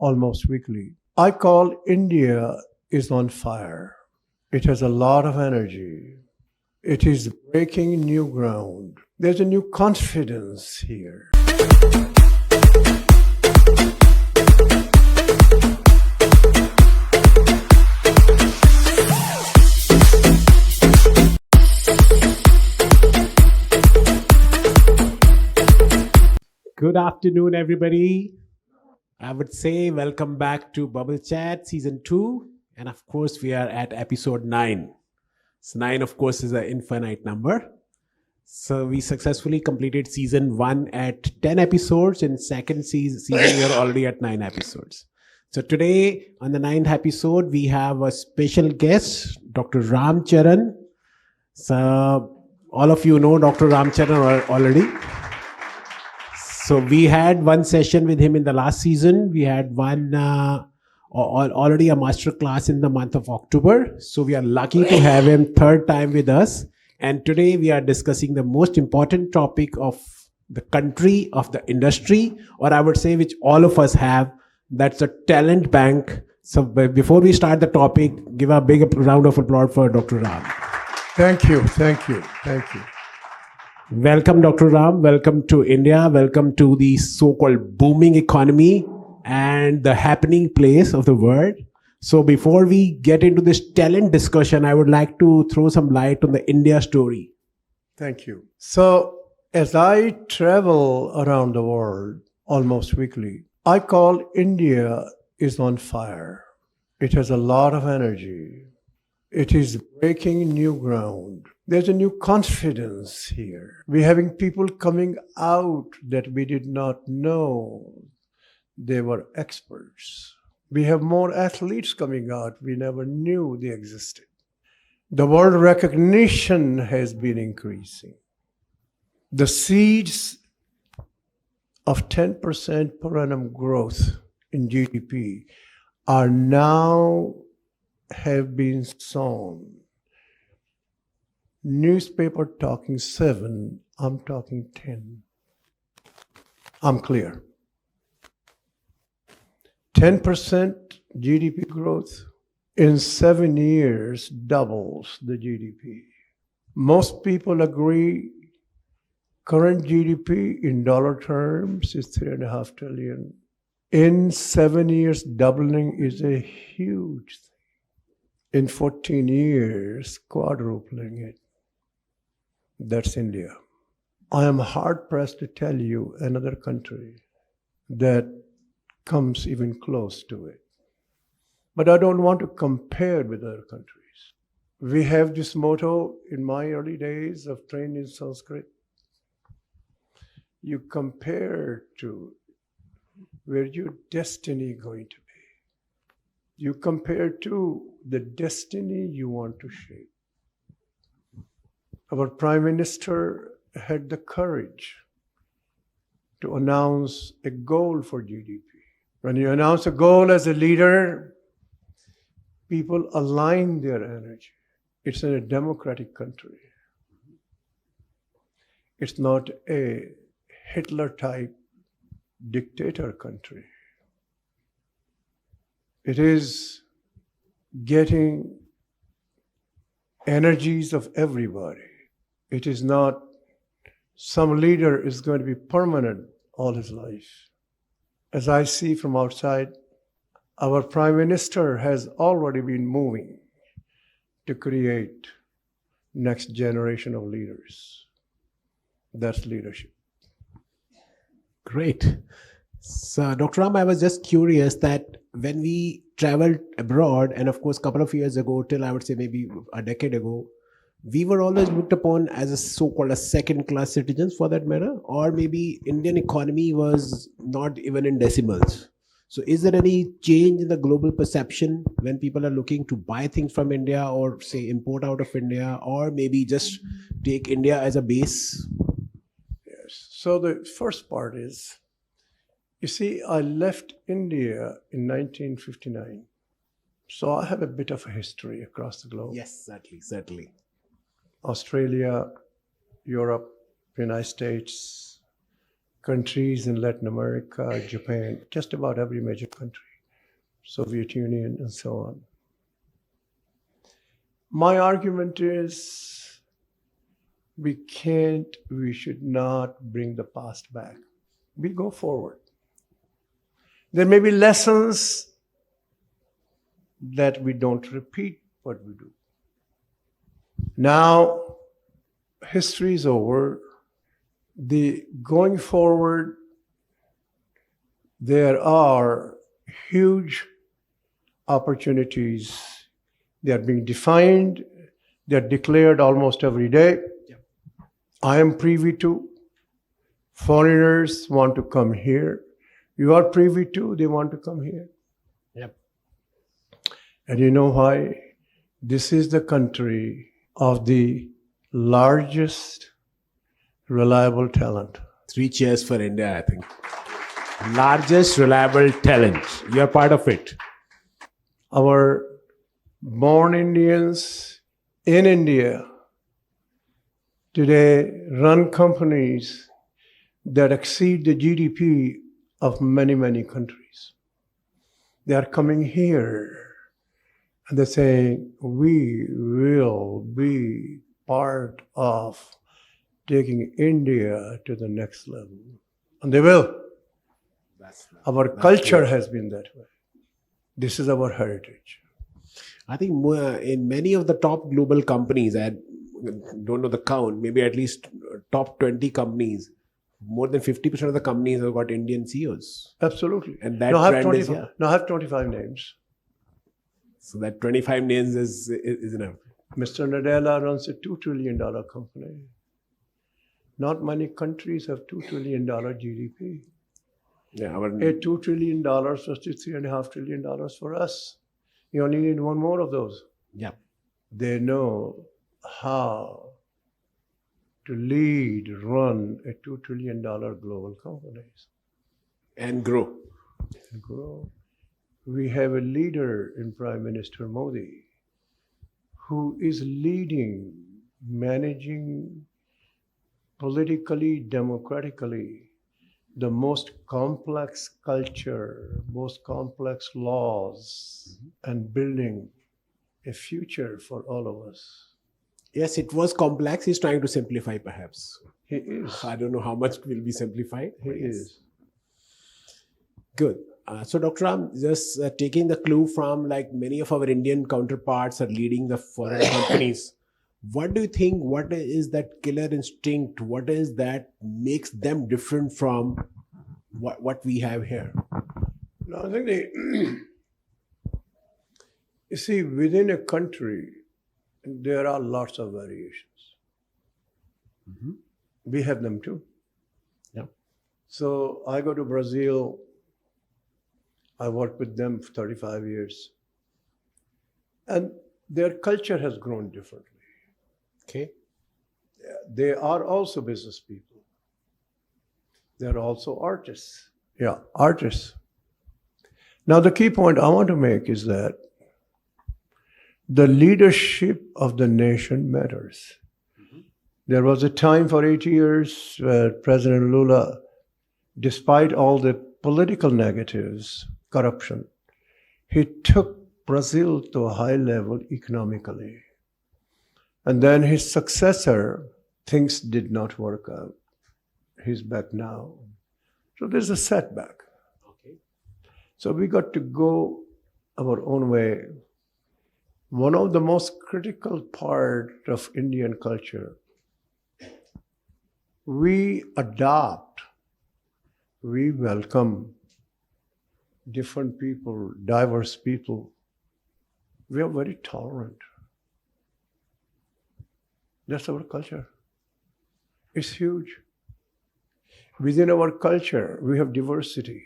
almost weekly. I call India is on fire. It has a lot of energy. It is breaking new ground. There's a new confidence here. Good afternoon, everybody. I would say welcome back to Bubble Chat Season 2. And of course, we are at episode 9. So 9, of course, is an infinite number. So we successfully completed Season 1 at 10 episodes. In second season, we are already at 9 episodes. So today, on the 9th episode, we have a special guest, Dr. Charan. So all of you know Dr. Charan already. So we had one session with him in the last season. We had one already a master class in the month of October. So we are lucky to have him third time with us. And today we are discussing the most important topic of the country, of the industry, or I would say which all of us have. That's a talent bank. So before we start the topic, give a big round of applause for Dr. Ram. Thank you. Welcome, Dr. Ram. Welcome to India. Welcome to the so-called booming economy and the happening place of the world. So before we get into this talent discussion, I would like to throw some light on the India story. Thank you. So as I travel around the world almost weekly, I call India is on fire. It has a lot of energy. It is breaking new ground. There's a new confidence here. We're having people coming out that we did not know they were experts. We have more athletes coming out we never knew they existed. The world recognition has been increasing. The seeds of 10% per annum growth in GDP are now have been sown. Newspaper talking 7, I'm talking 10. I'm clear. 10% GDP growth in 7 years doubles the GDP. Most people agree current GDP in dollar terms is $3.5 trillion. In 7 years, doubling is a huge thing. In 14 years, quadrupling it. That's India. I am hard-pressed to tell you another country that comes even close to it. But I don't want to compare with other countries. We have this motto in my early days of training in Sanskrit. You compare to where your destiny going to be. You compare to the destiny you want to shape. Our Prime Minister had the courage to announce a goal for GDP. When you announce a goal as a leader, people align their energy. It's in a democratic country. It's not a Hitler-type dictator country. It is getting energies of everybody. It is not some leader is going to be permanent all his life. As I see from outside, our Prime Minister has already been moving to create next generation of leaders. That's leadership. Great. So, Dr. Ram, I was just curious that when we traveled abroad, and of course, a couple of years ago, till I would say maybe a decade ago, we were always looked upon as a so-called a second-class citizens for that matter, or maybe Indian economy was not even in decimals. So is there any change in the global perception when people are looking to buy things from India or say import out of India, or maybe just take India as a base? Yes. So the first part is, you see, I left India in 1959. So I have a bit of a history across the globe. Yes, certainly. Australia, Europe, United States, countries in Latin America, Japan, just about every major country, Soviet Union, and so on. My argument is we should not bring the past back. We go forward. There may be lessons that we don't repeat, but we do. Now, history is over. Going forward, there are huge opportunities. They are being defined. They are declared almost every day. Yep. I am privy to. Foreigners want to come here. You are privy to. They want to come here. Yep. And you know why? This is the country of the largest reliable talent. 3 cheers for India, I think. Largest reliable talent. You are part of it. Our born Indians in India today run companies that exceed the GDP of many, many countries. They are coming here and they're saying, we will be part of taking India to the next level. And they will. Our culture has been that way. This is our heritage. I think in many of the top global companies, I don't know the count, maybe at least top 20 companies, more than 50% of the companies have got Indian CEOs. Absolutely. And that now, trend is, yeah. Now I have 25 names. So that 25 names is enough. Mr. Nadella runs a $2 trillion company. Not many countries have $2 trillion GDP. Yeah, A $2 trillion was $3.5 trillion for us. You only need one more of those. Yeah. They know how to lead, run a $2 trillion global companies. And grow. And grow. We have a leader in Prime Minister Modi who is leading, managing politically, democratically, the most complex culture, most complex laws, and building a future for all of us. Yes, it was complex. He's trying to simplify, perhaps. He is. I don't know how much will be simplified. He is. Good. So, Dr. Ram, just taking the clue from like many of our Indian counterparts are leading the foreign companies. What do you think? What is that killer instinct? What is that makes them different from what we have here? No, I think you see, within a country, there are lots of variations. Mm-hmm. We have them too. Yeah. So I go to Brazil. I worked with them for 35 years. And their culture has grown differently. Okay. They are also business people. They're also artists. Yeah, artists. Now, the key point I want to make is that the leadership of the nation matters. Mm-hmm. There was a time for 8 years where President Lula, despite all the political negatives, corruption, he took Brazil to a high level economically. And then his successor, things did not work out. He's back now. So there's a setback. Okay. So we got to go our own way. One of the most critical part of Indian culture, we adopt, we welcome different people, diverse people. We are very tolerant. That's our culture. It's huge. Within our culture, we have diversity.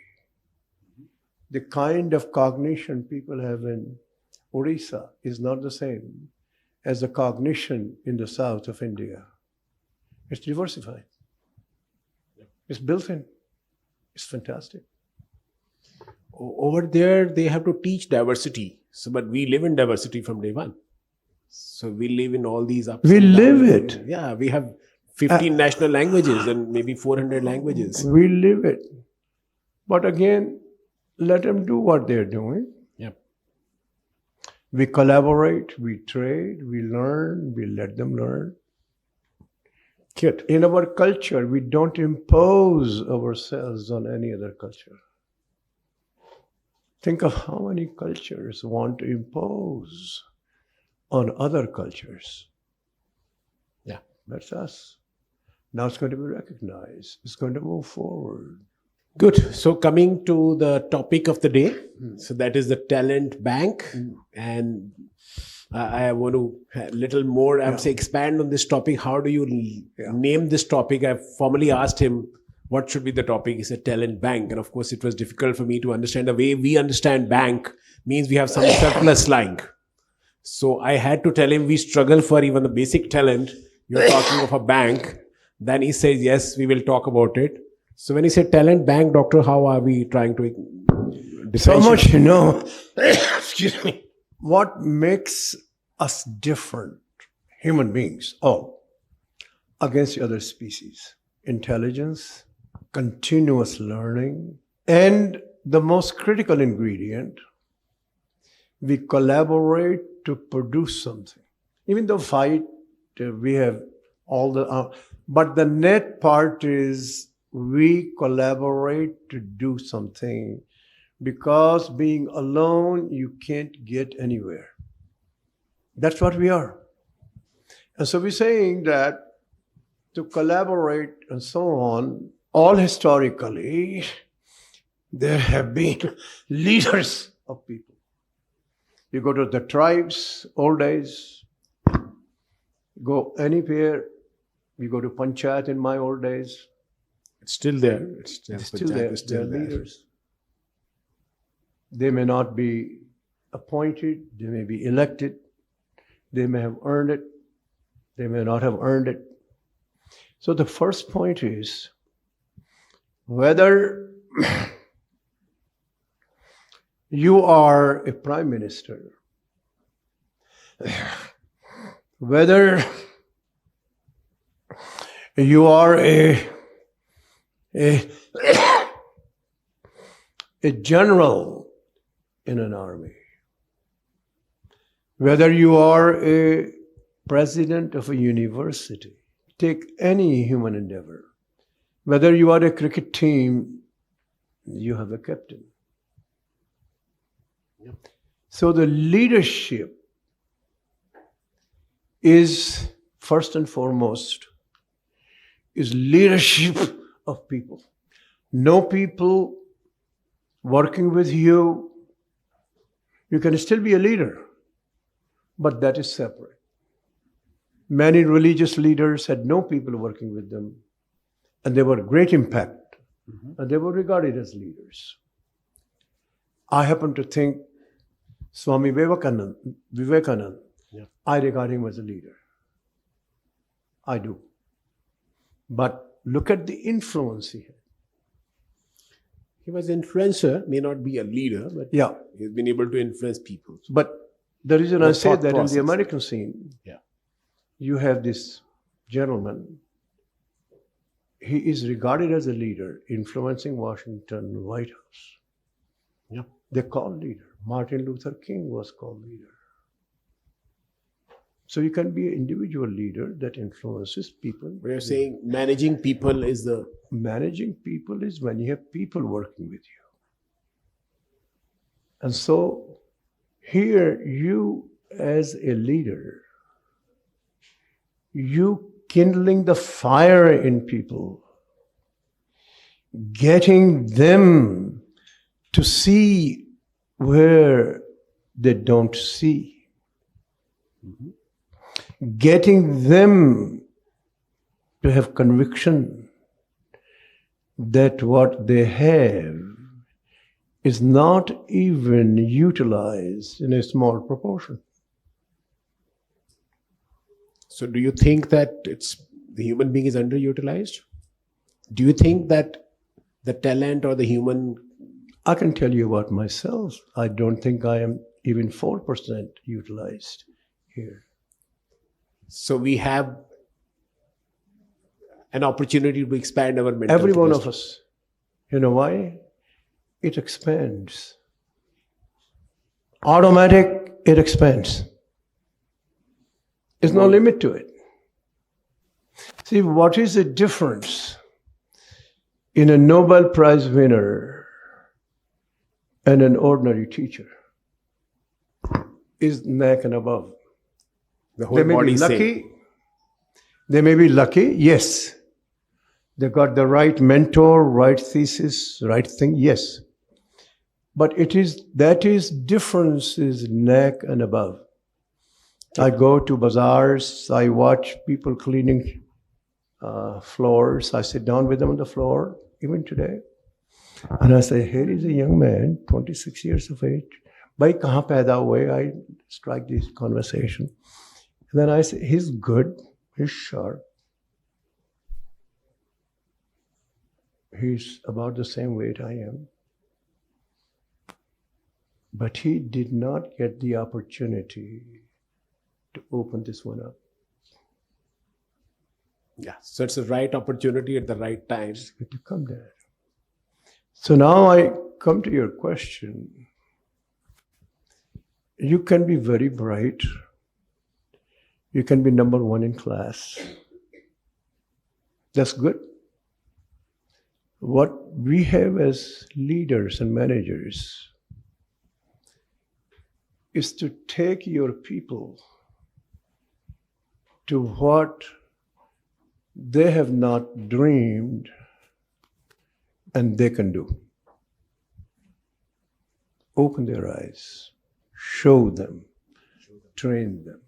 The kind of cognition people have in Odisha is not the same as the cognition in the south of India. It's diversified. It's built in. It's fantastic. Over there, they have to teach diversity. So, but we live in diversity from day one. So we live in all these ups. We and live downs. it. Yeah, we have 15 national languages and maybe 400 languages. We live it. But again, let them do what they're doing. Yep. We collaborate, we trade, we learn, we let them learn. Good. In our culture, we don't impose ourselves on any other culture. Think of how many cultures want to impose on other cultures. Yeah. That's us. Now it's going to be recognized. It's going to move forward. Good. So coming to the topic of the day, so that is the talent bank, and I want to a little more. I would say expand on this topic. How do you name this topic? I formally asked him what should be the topic. He said talent bank, and of course it was difficult for me to understand. The way we understand bank means we have some surplus lying. So I had to tell him we struggle for even the basic talent. You're talking of a bank. Then he says yes, we will talk about it. So when he said talent bank, doctor, how are we trying to So differentiate? much, excuse me, what makes us different, human beings, against the other species? Intelligence, continuous learning, and the most critical ingredient, we collaborate to produce something. Even though fight, we have all the, but the net part is we collaborate to do something, because being alone, you can't get anywhere. That's what we are. And so we're saying that to collaborate and so on, all historically, there have been leaders of people. You go to the tribes, old days, go anywhere, you go to Panchayat in my old days, It's still there. It's still there. It's still They're there. leaders. They may not be appointed, they may be elected, they may have earned it, they may not have earned it. So the first point is whether you are a prime minister, whether you are a general in an army, whether you are a president of a university, take any human endeavor, whether you are a cricket team, you have a captain. Yep. So the leadership is first and foremost is leadership of people. No people working with you, you can still be a leader, but that is separate. Many religious leaders had no people working with them, and they were great impact, and they were regarded as leaders. I happen to think Swami Vivekananda, I regard him as a leader. I do. But look at the influence he had. He was an influencer, may not be a leader, but Yeah, he's been able to influence people. but the reason The I say thought that process. in the American scene, Yeah. you have this gentleman. He is regarded as a leader, influencing Washington White House. Yeah. They call leader. Martin Luther King was called leader. So you can be an individual leader that influences people. But you're saying managing people is the Managing people is when you have people working with you. And so here you as a leader, you kindling the fire in people, getting them to see where they don't see, getting them to have conviction that what they have is not even utilized in a small proportion. So do you think that it's the human being is underutilized? Do you think that the talent or the human I can tell you about myself. I don't think I am even 4% utilized here. so we have an opportunity to expand our mental Every one of capacity. us. You know why? It expands. Automatic, it expands. There's no limit to it. See, what is the difference in a Nobel Prize winner and an ordinary teacher? Is neck and above. The whole They may body be same. lucky. They may be lucky, yes. They got the right mentor, right thesis, right thing, yes. But that is difference is neck and above. I go to bazaars, I watch people cleaning floors. I sit down with them on the floor, even today. And I say, here is a young man, 26 years of age. Bhai, kahan paida hue? I strike this conversation. And then I say, he's good, he's sharp. He's about the same weight I am. But he did not get the opportunity to open this one up. Yeah. So it's the right opportunity at the right time. Good to come there. So now I come to your question. You can be very bright. You can be number one in class. That's good. What we have as leaders and managers is to take your people to what they have not dreamed and they can do. Open their eyes, show them, train them.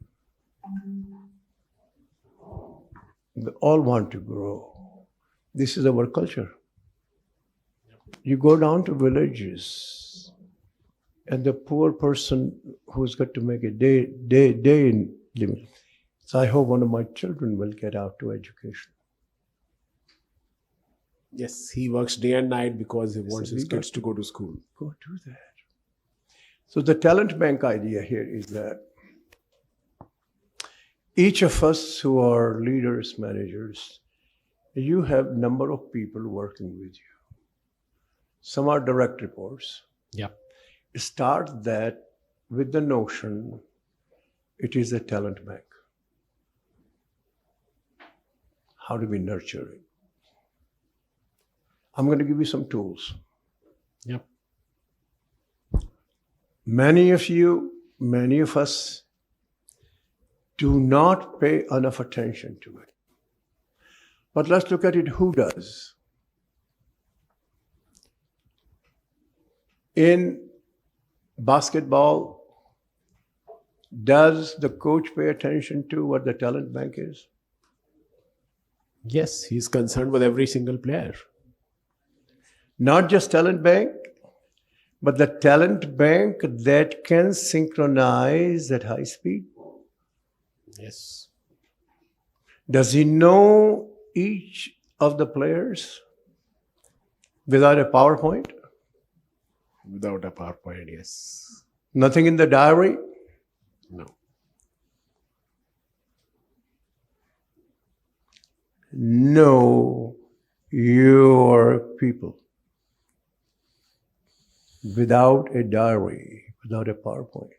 They all want to grow. This is our culture. You go down to villages, and the poor person who's got to make a day in living. So I hope one of my children will get out to education. Yes, he works day and night because he wants his we got kids to go to school. Go do that. So the talent bank idea here is that each of us who are leaders, managers, you have number of people working with you. Some are direct reports. Yeah. Start that with the notion it is a talent bank. How do we nurture it? I'm going to give you some tools. Yeah. Many of us do not pay enough attention to it. But let's look at it, who does? In basketball, does the coach pay attention to what the talent bank is? Yes, he's concerned with every single player. Not just talent bank, but the talent bank that can synchronize at high speed. Yes. Does he know each of the players without a PowerPoint? Without a PowerPoint, yes. Nothing in the diary? No. Know your people without a diary, without a PowerPoint.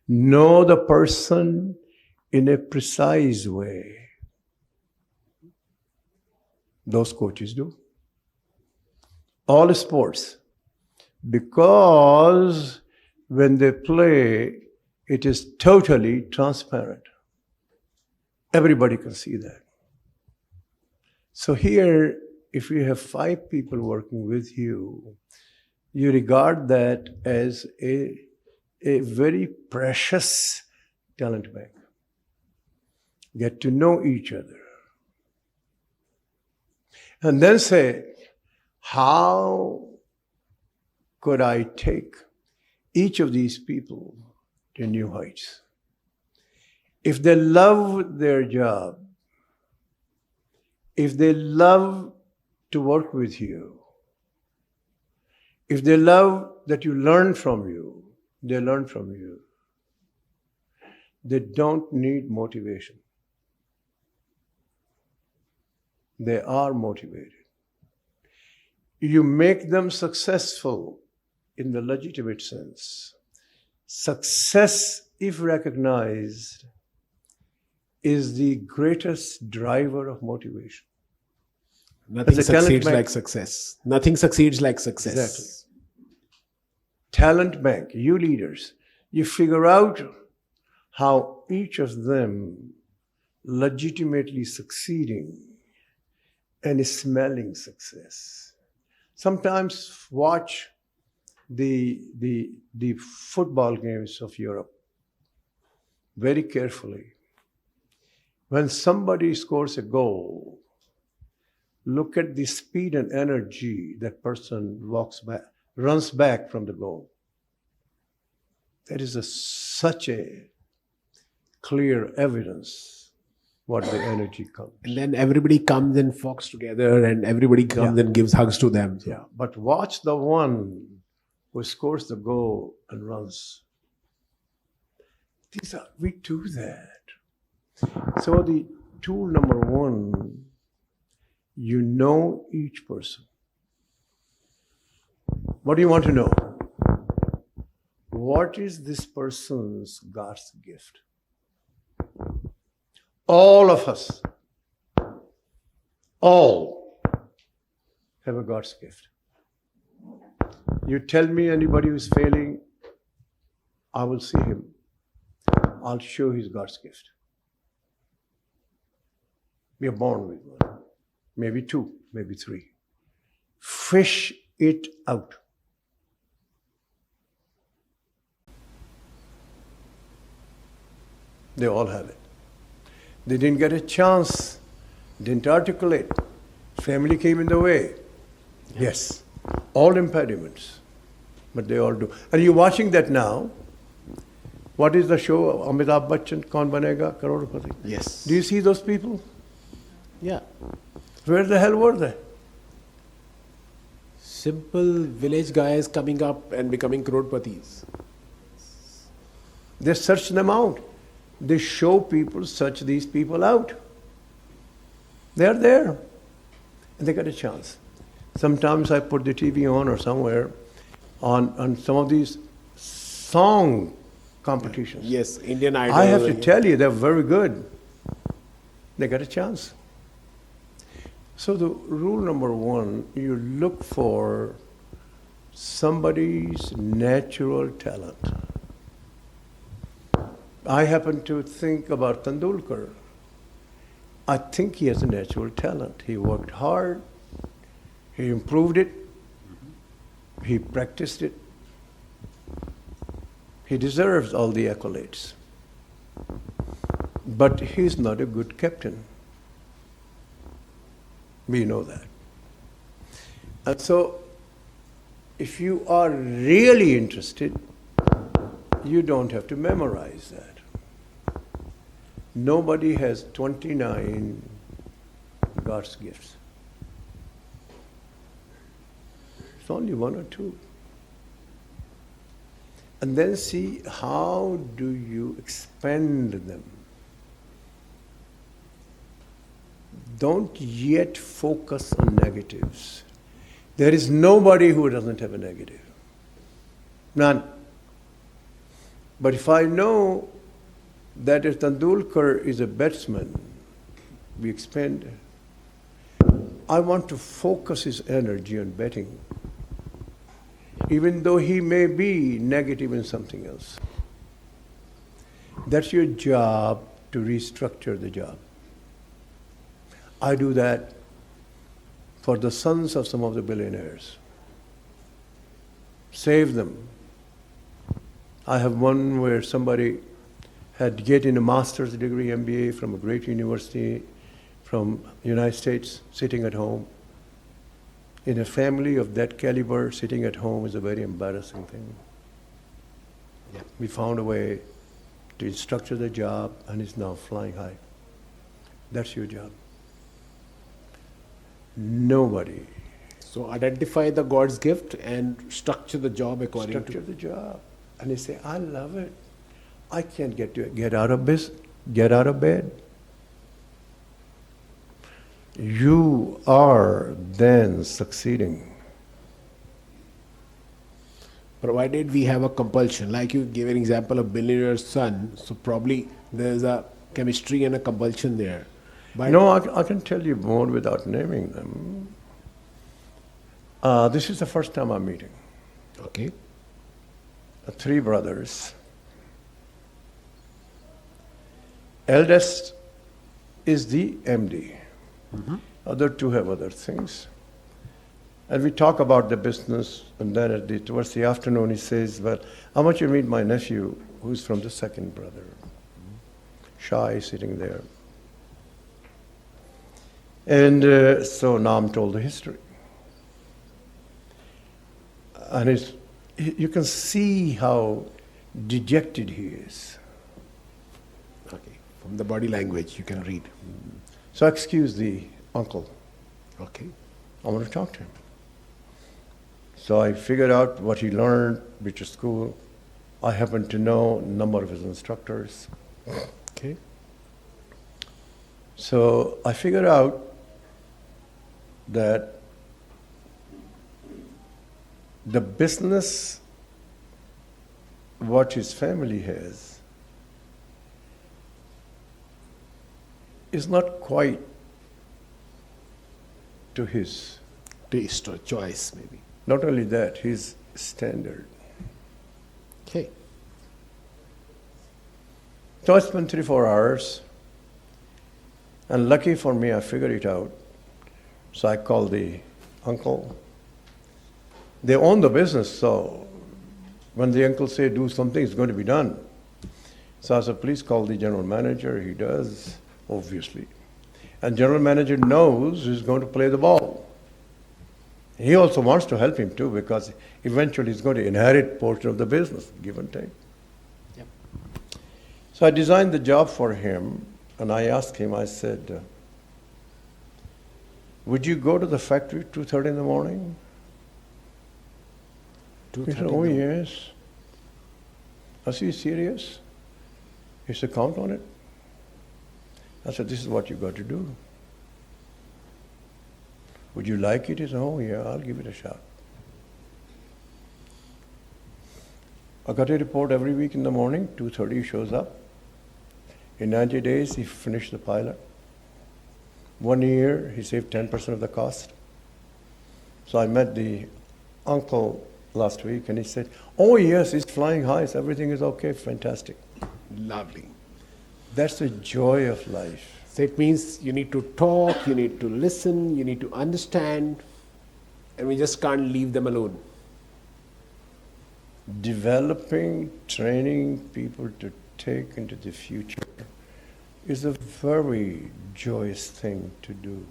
Know the person in a precise way. Those coaches do. All sports. Because when they play, it is totally transparent. Everybody can see that. So here, if you have 5 people working with you, you regard that as a very precious talent bank. Get to know each other. And then say, how could I take each of these people to new heights? If they love their job, if they love to work with you, if they love that you learn from you, they learn from you. They don't need motivation. They are motivated. You make them successful in the legitimate sense. Success, if recognized, is the greatest driver of motivation. Nothing As a talent succeeds bank- like success. Nothing succeeds like success. Exactly. Talent bank, you leaders, you figure out how each of them legitimately succeeding and smelling success. Sometimes watch the football games of Europe very carefully. When somebody scores a goal, look at the speed and energy that person runs back from the goal. That is such a clear evidence what the energy comes. And then everybody comes and flocks together and everybody comes and gives hugs to them. So Yeah, but watch the one who scores the goal and runs. We do that. So the tool number one, you know each person. What do you want to know? What is this person's God's gift? All of us, all have a God's gift. You tell me anybody who's failing, I will see him. I'll show his God's gift. We are born with one, maybe two, maybe three. Fish it out. They all have it. They didn't get a chance, didn't articulate. Family came in the way. Yes, all impediments, but they all do. And you're watching that now. What is the show? Amitabh Bachchan, Kaun Banega Crorepati? yes. Do you see those people? Yeah. Where the hell were they? Simple village guys coming up and becoming crorepati's. They search them out. They show people, search these people out. They're there. And they get a chance. Sometimes I put the TV on or somewhere on some of these song competitions. Yes, Indian Idol. I have to tell you, they're very good. They get a chance. So the rule number one, you look for somebody's natural talent. I happen to think about Tendulkar. I think he has a natural talent. He worked hard, he improved it, he practiced it. He deserves all the accolades. But he's not a good captain. We know that. And so, if you are really interested, you don't have to memorize that. Nobody has 29 God's gifts. It's only one or two. And then see how do you expand them. Don't yet focus on negatives. There is nobody who doesn't have a negative. None. But if I know that if Tendulkar is a batsman, we expand. I want to focus his energy on betting, even though he may be negative in something else. That's your job to restructure the job. I do that for the sons of some of the billionaires. Save them. I have one where somebody had getting a master's degree, MBA from a great university from United States, sitting at home. In a family of that caliber, sitting at home is a very embarrassing thing. Yeah. We found a way to structure the job, and it's now flying high. That's your job. Nobody. So identify the God's gift and structure the job according Structure to. the job. And they say, I love it. I can't get out of bed. you are then succeeding. Provided we have a compulsion, like you gave an example of billionaire's son, so probably there's a chemistry and a compulsion there. But No, I can tell you more without naming them. This is the first time I'm meeting. okay, Three brothers. Eldest is the MD. Other two have other things. And we talk about the business, and then towards the afternoon he says, well, I want you to meet my nephew, who's from the second brother. Shy, sitting there. And so now I'm told the history. And you can see how dejected he is. okay, from the body language you can read. So excuse the uncle. Okay, I want to talk to him. So I figured out what he learned, which is school. I happen to know a number of his instructors. okay, So I figured out that the business what his family has is not quite to his. taste or choice maybe. Not only that, his standard. Okay, So I spent 3-4 hours, and lucky for me, I figured it out. So I called the uncle. They own the business, so when the uncle say do something, it's going to be done. So I said, please call the general manager. He does, obviously. And general manager knows he's going to play the ball. He also wants to help him too, because eventually he's going to inherit portion of the business, give and take. yep, So I designed the job for him, and I asked him, I said, would you go to the factory 2:30 in the morning? He said, 2:30 oh no. yes. I said, you serious? He said, count on it. I said, this is what you got to do. Would you like it? He said, oh yeah, I'll give it a shot. I got a report every week in the morning, 2:30 he shows up. In 90 days, he finished the pilot. 1 year, he saved 10% of the cost. So I met the uncle last week, and he said, oh yes, he's flying high, so everything is okay, fantastic. Lovely. That's the joy of life. So it means you need to talk, you need to listen, you need to understand, and we just can't leave them alone. Developing, training people to take into the future is a very joyous thing to do.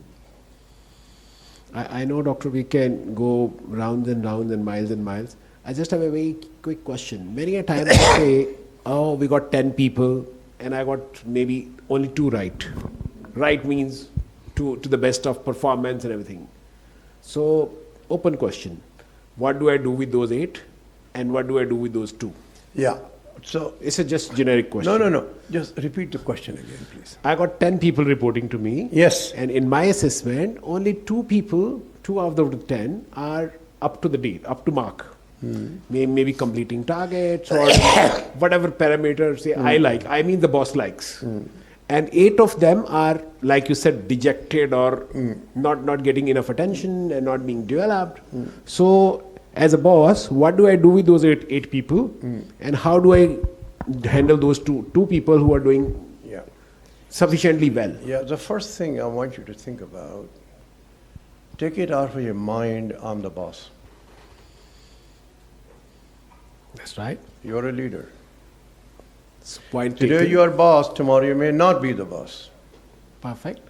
I know, Doctor, we can go rounds and rounds and miles. I just have a very quick question. Many a time I say, oh, we got 10 people and I got maybe only 2 right. Right means to the best of performance and everything. So, open question. What do I do with those 8 and what do I do with those 2? Yeah. So, It's a just generic question. no. Just repeat the question again, please. I got 10 people reporting to me. Yes. And in my assessment, only 2 people, 2 out of the 10, are up to the date, up to mark. Maybe completing targets or whatever parameters I like. I mean the boss likes. And 8 of them are, like you said, dejected or not getting enough attention and not being developed. So, as a boss, what do I do with those 8 people? And how do I handle those two people who are doing Yeah. sufficiently well? Yeah, the first thing I want you to think about, take it out of your mind, I'm the boss. That's right. You're a leader. It's point Today taken. you are boss, tomorrow you may not be the boss. Perfect.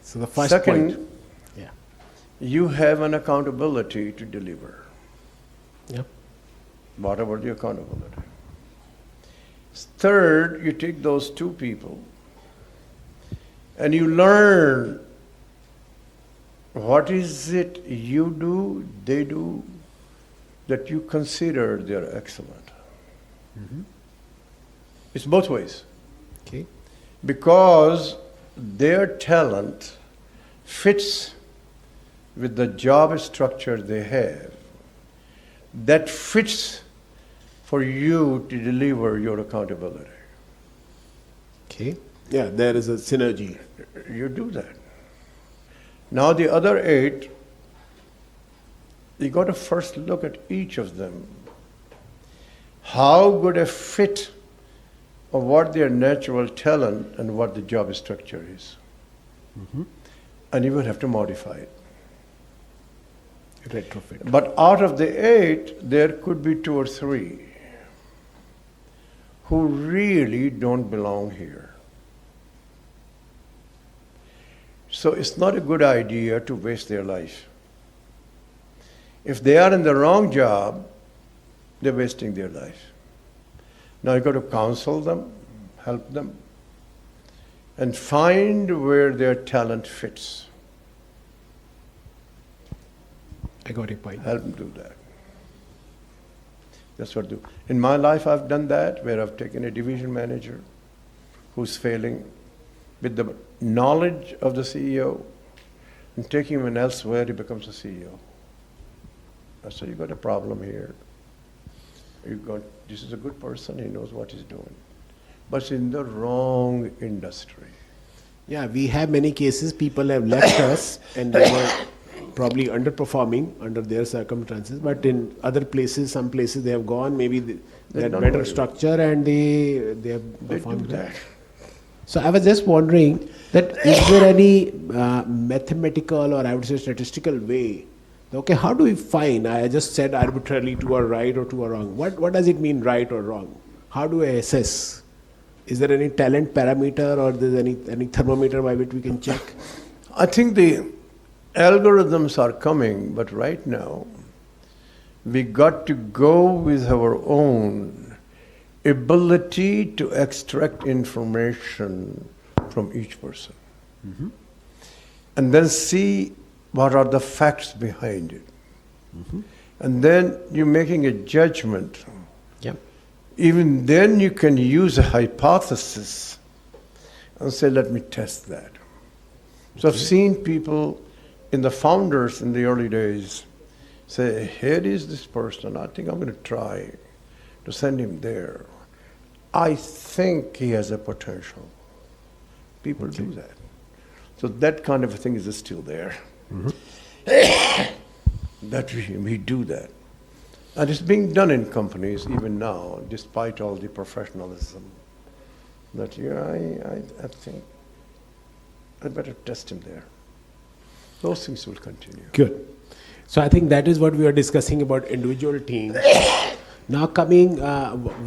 So the first Second, point. Yeah. you have an accountability to deliver. Yeah. What about the accountability? Third, you take those 2 people and you learn what is it you do, they do, that you consider they're excellent. It's both ways. Okay. Because their talent fits with the job structure they have, that fits for you to deliver your accountability. Okay. Yeah, there is a synergy. You do that. Now the other 8, you got to first look at each of them. How good a fit of what their natural talent and what the job structure is. And you will have to modify it. Retrofit. But out of the 8, there could be 2 or 3 who really don't belong here. So it's not a good idea to waste their life. If they are in the wrong job, they're wasting their life. Now you've got to counsel them, help them, and find where their talent fits. I got your point. Help them do that. That's what I do. In my life, I've done that, where I've taken a division manager who's failing with the knowledge of the CEO and taking him elsewhere, he becomes a CEO. I said, you got a problem here. This is a good person, he knows what he's doing. But it's in the wrong industry. Yeah, we have many cases. People have left us and they were probably underperforming under their circumstances. But in other places, some places they have gone, maybe they had done better very well. structure and they have They performed do well. that. So I was just wondering that is there any mathematical or I would say statistical way? Okay, how do we find? I just said arbitrarily 2 are right or 2 are wrong. What does it mean right or wrong? How do I assess? Is there any talent parameter or there's any thermometer by which we can check? I think the algorithms are coming, but right now we got to go with our own ability to extract information from each person. And then see what are the facts behind it. And then you're making a judgment. Yeah. Even then you can use a hypothesis and say, let me test that. So I've seen people in the founders in the early days say, here is this person, I think I'm going to try to send him there. I think he has a potential. People do that. So that kind of a thing is still there. That we do that. And it's being done in companies even now, despite all the professionalism. That I think I'd better test him there. Those things will continue. Good. So I think that is what we are discussing about individual teams. Now coming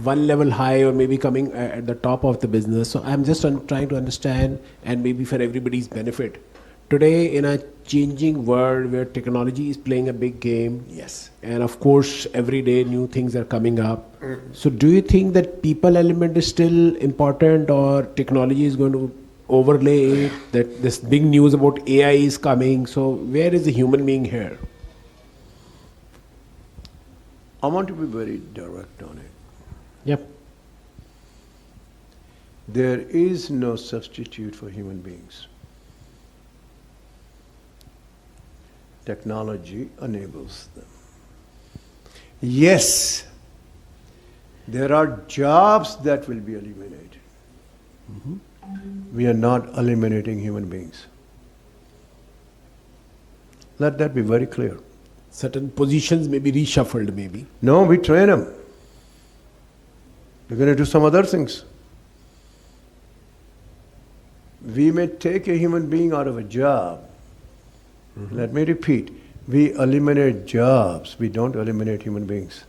one level high or maybe coming at the top of the business. So I'm just trying to understand and maybe for everybody's benefit. Today in a changing world where technology is playing a big game. Yes. And of course every day new things are coming up. So do you think that people element is still important or technology is going to overlay it? That this big news about AI is coming. So where is the human being here? I want to be very direct on it. Yep. There is no substitute for human beings. Technology enables them. Yes, there are jobs that will be eliminated. We are not eliminating human beings. Let that be very clear. Certain positions may be reshuffled maybe. No, we train them. They're going to do some other things. We may take a human being out of a job. Let me repeat. We eliminate jobs. We don't eliminate human beings.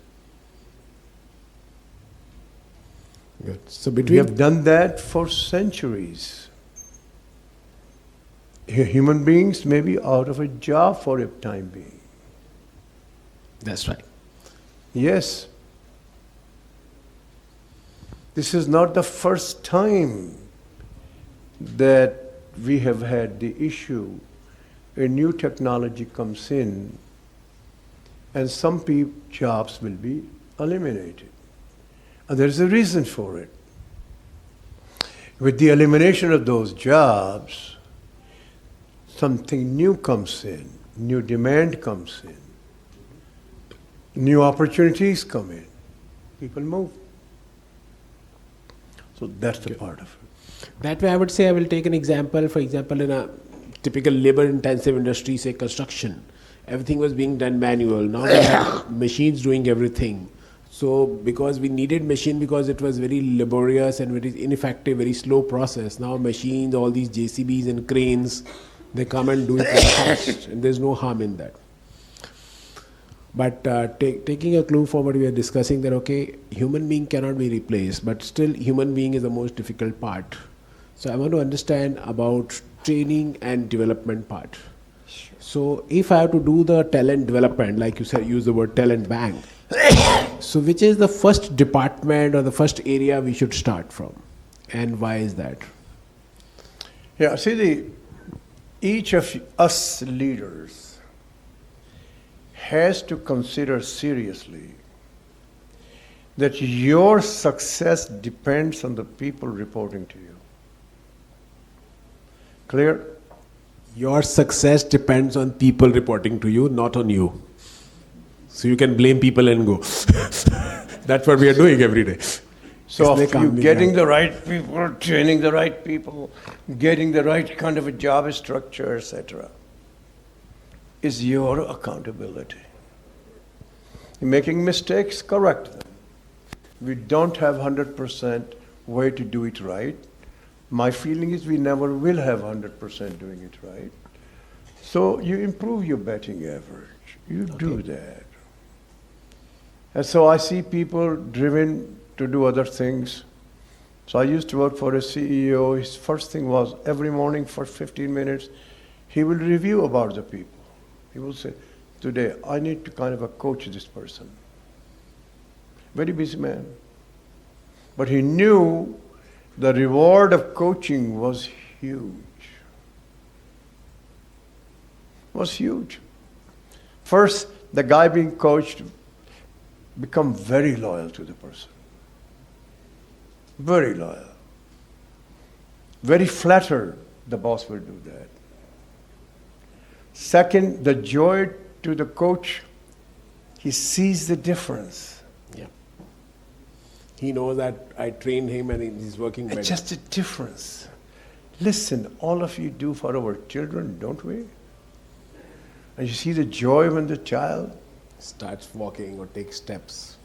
Good. So We between have done that for centuries. Human beings may be out of a job for a time being. that's right. Yes. This is not the first time that we have had the issue. A new technology comes in and some jobs will be eliminated. And there's a reason for it. With the elimination of those jobs, something new comes in, new demand comes in, new opportunities come in, people move. So that's the part of it. That way, I would say I will take an example. For example, in a typical labor-intensive industry, say construction, everything was being done manual. Now we have machines doing everything. So because we needed machine because it was very laborious and very ineffective, very slow process. Now machines, all these JCBs and cranes, they come and do it very fast, and there's no harm in that. But taking a clue from what we are discussing, that okay, human being cannot be replaced, but still human being is the most difficult part. So I want to understand about training and development part. So if I have to do the talent development, like you said, use the word talent bank. So which is the first department or the first area we should start from, and why is that? Yeah, see, each of us leaders has to consider seriously that your success depends on the people reporting to you. Clear? Your success depends on people reporting to you, not on you. So you can blame people and go. That's what we are doing every day. So if you getting the right people, training the right people, getting the right kind of a job structure, etc., is your accountability. You're making mistakes, correct them. We don't have 100% way to do it right. My feeling is we never will have 100% doing it right. So you improve your batting average. You do that. And so I see people driven to do other things. So I used to work for a CEO. His first thing was every morning for 15 minutes, he will review about the people. He will say, today I need to kind of coach this person. Very busy man. But he knew the reward of coaching was huge. Was huge. First, the guy being coached become very loyal to the person. Very loyal. Very flattered the boss will do that. Second, the joy to the coach, he sees the difference. Yeah. He knows that I trained him and he's working better. It's just a difference. Listen, all of you do for our children, don't we? And you see the joy when the child starts walking or takes steps.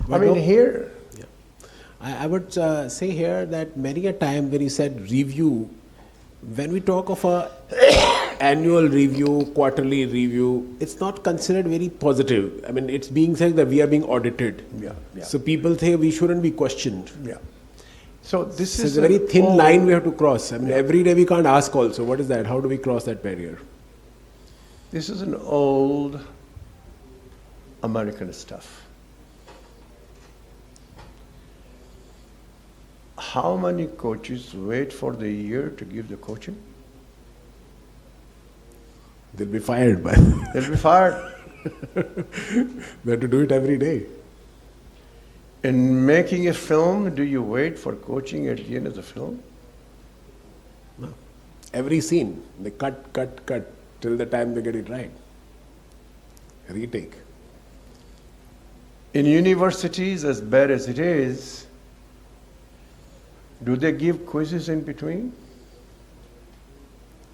Here. Yeah. I would say here that many a time when you said review, when we talk of a annual review, quarterly review, it's not considered very positive. I mean, it's being said that we are being audited. Yeah. So people think we shouldn't be questioned. Yeah. So this So is it's a very thin line we have to cross. I mean, every day we can't ask also, what is that? How do we cross that barrier? This is an old American stuff. How many coaches wait for the year to give the coaching? They'll be fired by. They'll be fired. We have to do it every day. In making a film, do you wait for coaching at the end of the film? No. Every scene, they cut till the time they get it right. Retake. In universities, as bad as it is, do they give quizzes in between?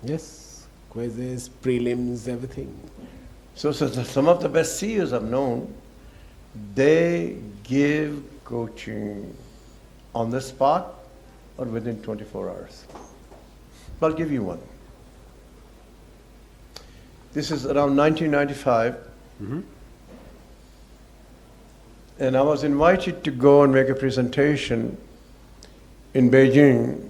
Yes. Quizzes, prelims, everything. So some of the best CEOs I've known, they give coaching on the spot or within 24 hours. I'll give you one. This is around 1995. And I was invited to go and make a presentation in Beijing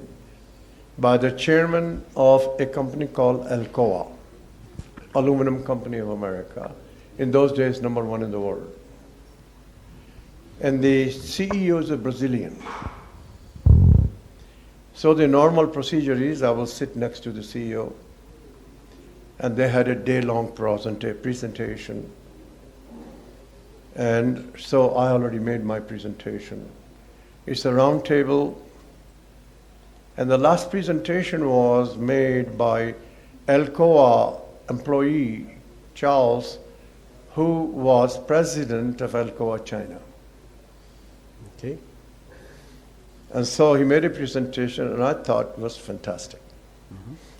by the chairman of a company called Alcoa, Aluminum Company of America. In those days, number one in the world. And the CEO is a Brazilian. So the normal procedure is I will sit next to the CEO. And they had a day-long presentation. And so I already made my presentation. It's a round table, And the last presentation was made by Alcoa employee Charles, who was president of Alcoa China. Okay. And so he made a presentation, and I thought it was fantastic.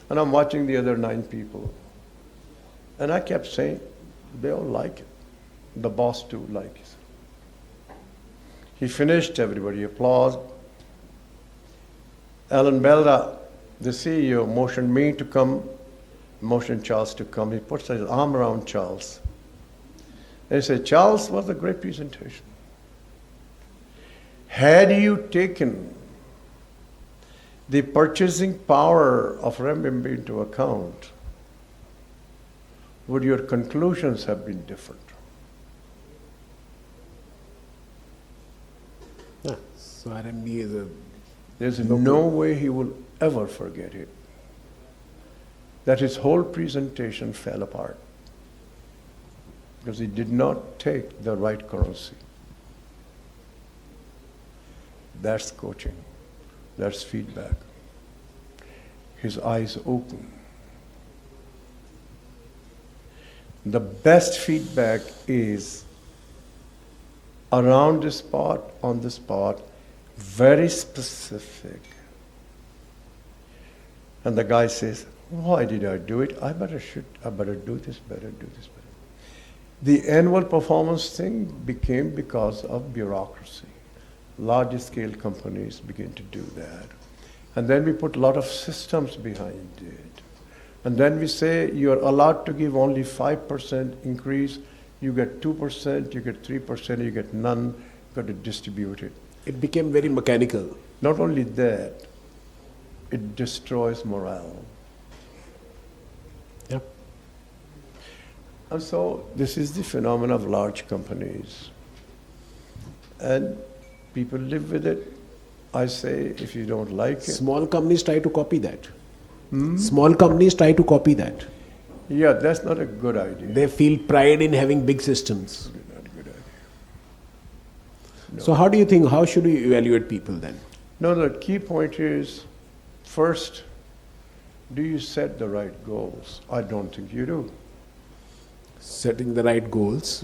And I'm watching the other 9 people. And I kept saying, they all like it. The boss too likes it. He finished, everybody applauded. Alan Belda, the CEO, motioned me to come, motioned Charles to come. He puts his arm around Charles. And he said, Charles, was a great presentation. Had you taken the purchasing power of renminbi into account, would your conclusions have been different? Yeah. So RMB is a There's no way he will ever forget it. That his whole presentation fell apart because he did not take the right currency. That's coaching. That's feedback. His eyes open. The best feedback is around the spot, on the spot, very specific. And the guy says, why did I do it? I better do this better. The annual performance thing became because of bureaucracy. Large scale companies begin to do that. And then we put a lot of systems behind it. And then we say you're allowed to give only 5% increase, you get 2%, you get 3%, you get none, you've got to distribute it. It became very mechanical. Not only that, it destroys morale. Yep. And so this is the phenomenon of large companies. And people live with it. I say, if you don't like it. Small companies try to copy that. Small companies try to copy that. Yeah, that's not a good idea. They feel pride in having big systems. Not a good idea. No. So how do you think, how should we evaluate people then? No, the key point is, first, do you set the right goals? I don't think you do. Setting the right goals.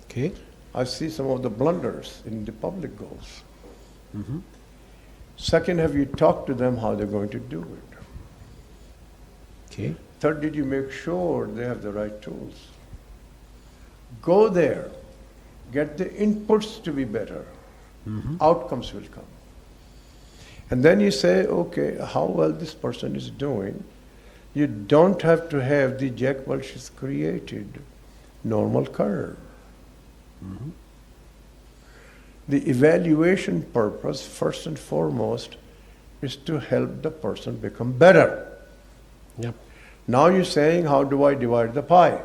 Okay. I see some of the blunders in the public goals. Second, have you talked to them how they're going to do it? Okay. Third, did you make sure they have the right tools? Go there, get the inputs to be better. Outcomes will come. And then you say, okay, how well this person is doing. You don't have to have the Jack Welch's created normal curve. The evaluation purpose, first and foremost, is to help the person become better. Yep. Now you're saying, how do I divide the pie?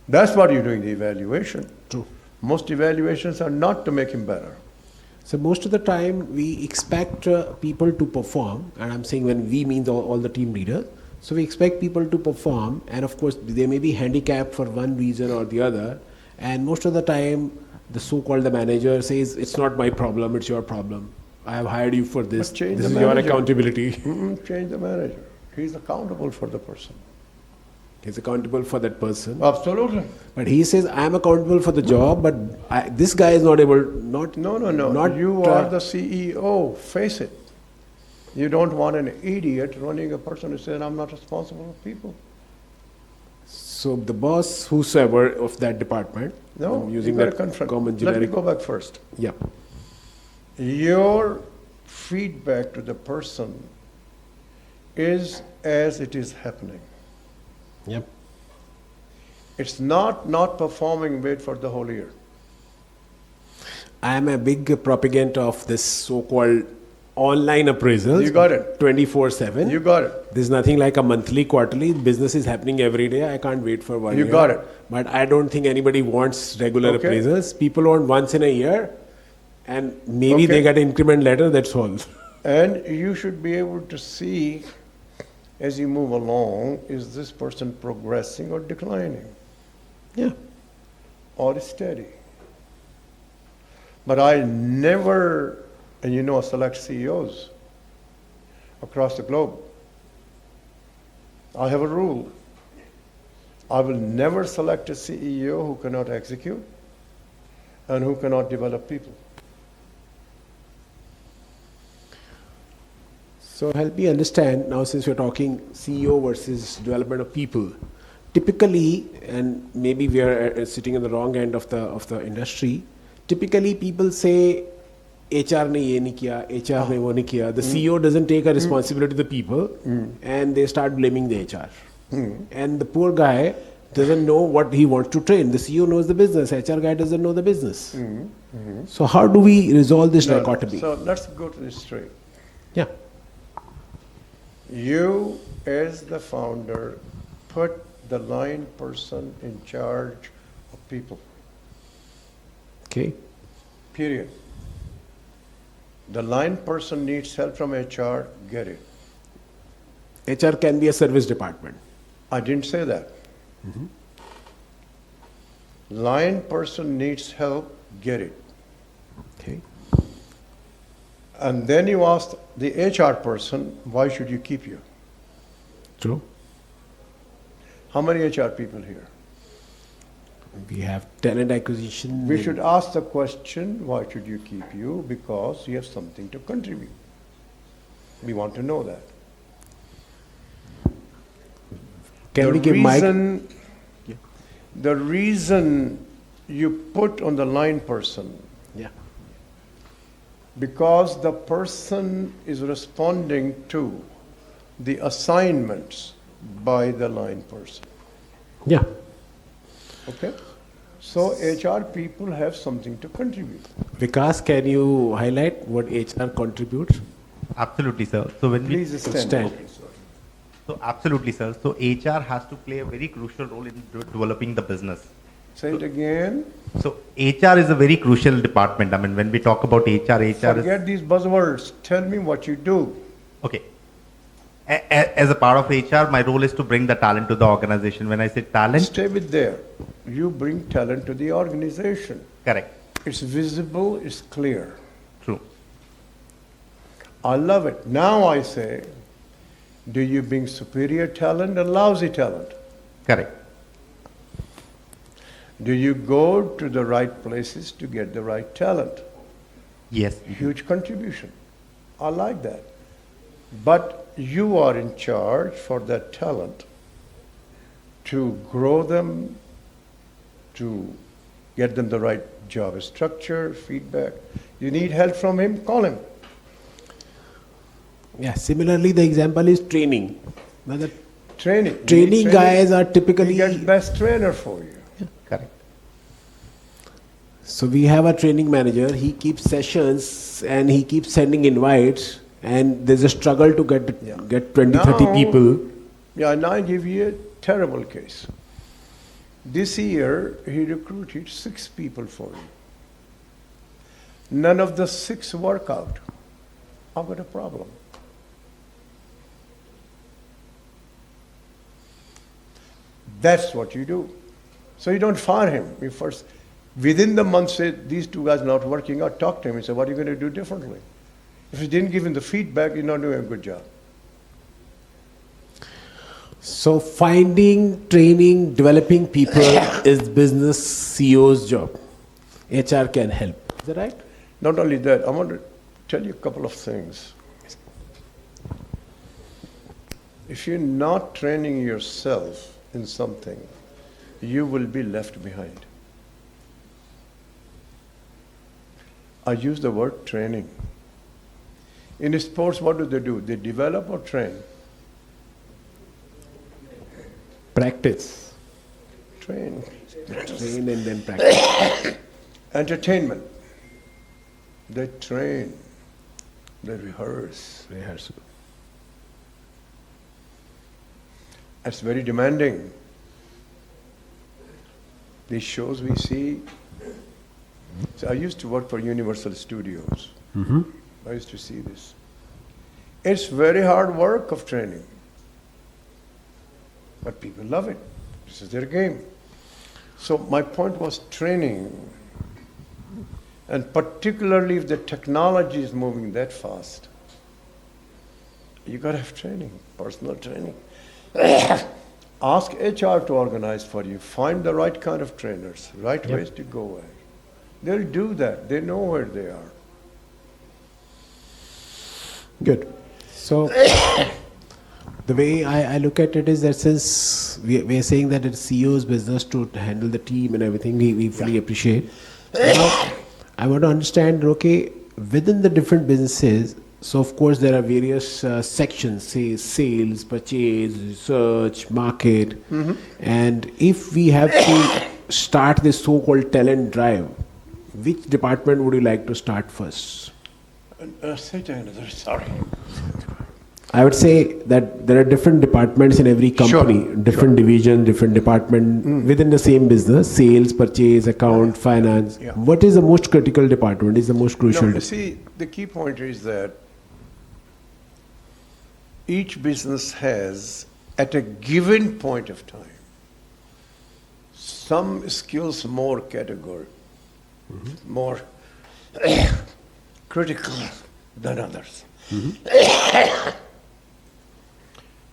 That's what you're doing, the evaluation. True. Most evaluations are not to make him better. So most of the time we expect people to perform, and I'm saying when we means all the team leaders. So we expect people to perform, and of course they may be handicapped for one reason or the other. And most of the time, the so-called the manager says, "It's not my problem; it's your problem. I have hired you for this. But change This the is your manager. accountability." Change the manager. He's accountable for the person. He's accountable for that person. Absolutely. But he says, "I am accountable for the job, but this guy is not able. No. Not You are the CEO. Face it. You don't want an idiot running a person who says, I'm not responsible for people. So the boss, whosoever of that department, No, I'm using you gotta that confront. common Let me generic. go back first. Yeah. Your feedback to the person is as it is happening. Yep. It's not performing, wait for the whole year. I am a big proponent of this so-called online appraisals. You got it. 24/7. You got it. There's nothing like a monthly, quarterly. Business is happening every day. I can't wait for 1 You year. got it. But I don't think anybody wants regular Okay. appraisals. People want once in a year, and maybe Okay. they get an increment letter. That's all. And you should be able to see as you move along, is this person progressing or declining Yeah. or steady? But I never And I select CEOs across the globe. I have a rule. I will never select a CEO who cannot execute and who cannot develop people. So help me understand now, since we're talking CEO versus development of people. Typically, and maybe we are sitting in the wrong end of the industry. Typically, people say HR ने ये नहीं किया, HR ने वो नहीं किया. The CEO doesn't take a responsibility to the people, and they start blaming the HR. And the poor guy doesn't know what he wants to train. The CEO knows the business. HR guy doesn't know the business. So how do we resolve this dichotomy? So let's go to this straight. Yeah. You, as the founder, put the line person in charge of people. Okay. Period. The line person needs help from HR, get it. HR can be a service department. I didn't say that. Line person needs help, get it. Okay. And then you ask the HR person, why should you keep you? True. How many HR people here? We have talent acquisition. We should ask the question, why should you keep you? Because you have something to contribute. We want to know that. Can we give Mike? The reason you put on the line person, Yeah. because the person is responding to the assignments by the line person. Yeah. Okay? So HR people have something to contribute. Vikas, can you highlight what HR contributes? Absolutely, sir. So when Please we stand. Stand. Okay, sorry. so absolutely, sir. So HR has to play a very crucial role in developing the business. Say it again. So HR is a very crucial department. I mean, when we talk about HR is Forget these buzzwords. Tell me what you do. okay. As a part of HR, my role is to bring the talent to the organization. When I say talent, Stay with there. You bring talent to the organization. correct, It's visible, it's clear. true, I love it. Now I say, do you bring superior talent and lousy talent? correct, Do you go to the right places to get the right talent? yes, Huge contribution. I like that. But you are in charge for that talent to grow them, to get them the right job structure, feedback. You need help from him, call him. Yeah. Similarly, the example is training. Now the Training. You training need guys are You typically. get best trainer for you. correct, So we have a training manager. He keeps sessions and he keeps sending invites. And there's a struggle to get 20, 30 Now- people. Yeah, and I give you a terrible case. This year, he recruited 6 people for you. None of the 6 work out. I've got a problem. That's what you do. So you don't fire him. You first, within the month, say, these 2 guys not working out, talk to him and say, what are you going to do differently? If you didn't give him the feedback, you're not doing a good job. So finding, training, developing people is business CEO's job. HR can help. Is that right? Not only that, I want to tell you a couple of things. If you're not training yourself in something, you will be left behind. I use the word training. In sports, what do? They develop or train? Practice. Train. Train and then practice. Entertainment. They train. They rehearse. Rehearsal. It's very demanding. These shows we see. So I used to work for Universal Studios. I used to see this. It's very hard work of training. But people love it. This is their game. So my point was training. And particularly if the technology is moving that fast, you got to have training, personal training. Ask HR to organize for you. Find the right kind of trainers, right ways to go at. They'll do that. They know where they are. Good. So the way I look at it is that since we are saying that it's CEO's business to handle the team and everything, we fully appreciate. Now, I want to understand, okay, within the different businesses, so of course there are various sections, say sales, purchase, research, market, and if we have to start this so-called talent drive, which department would you like to start first? Say to another, sorry. I would say that there are different departments in every company, Sure, different division, different department within the same business, sales, purchase, account, finance. Yeah. What is the most critical department, is the most crucial? No, you see, the key point is that each business has, at a given point of time, some skills more category, more critical than others.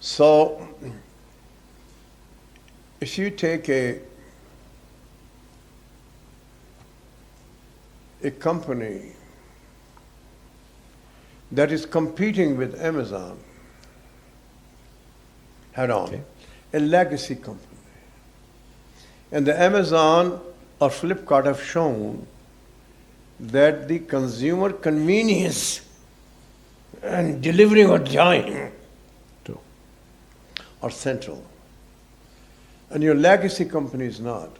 So, if you take a company that is competing with Amazon head on, a legacy company, and the Amazon or Flipkart have shown that the consumer convenience and delivering on time are central. And your legacy company is not.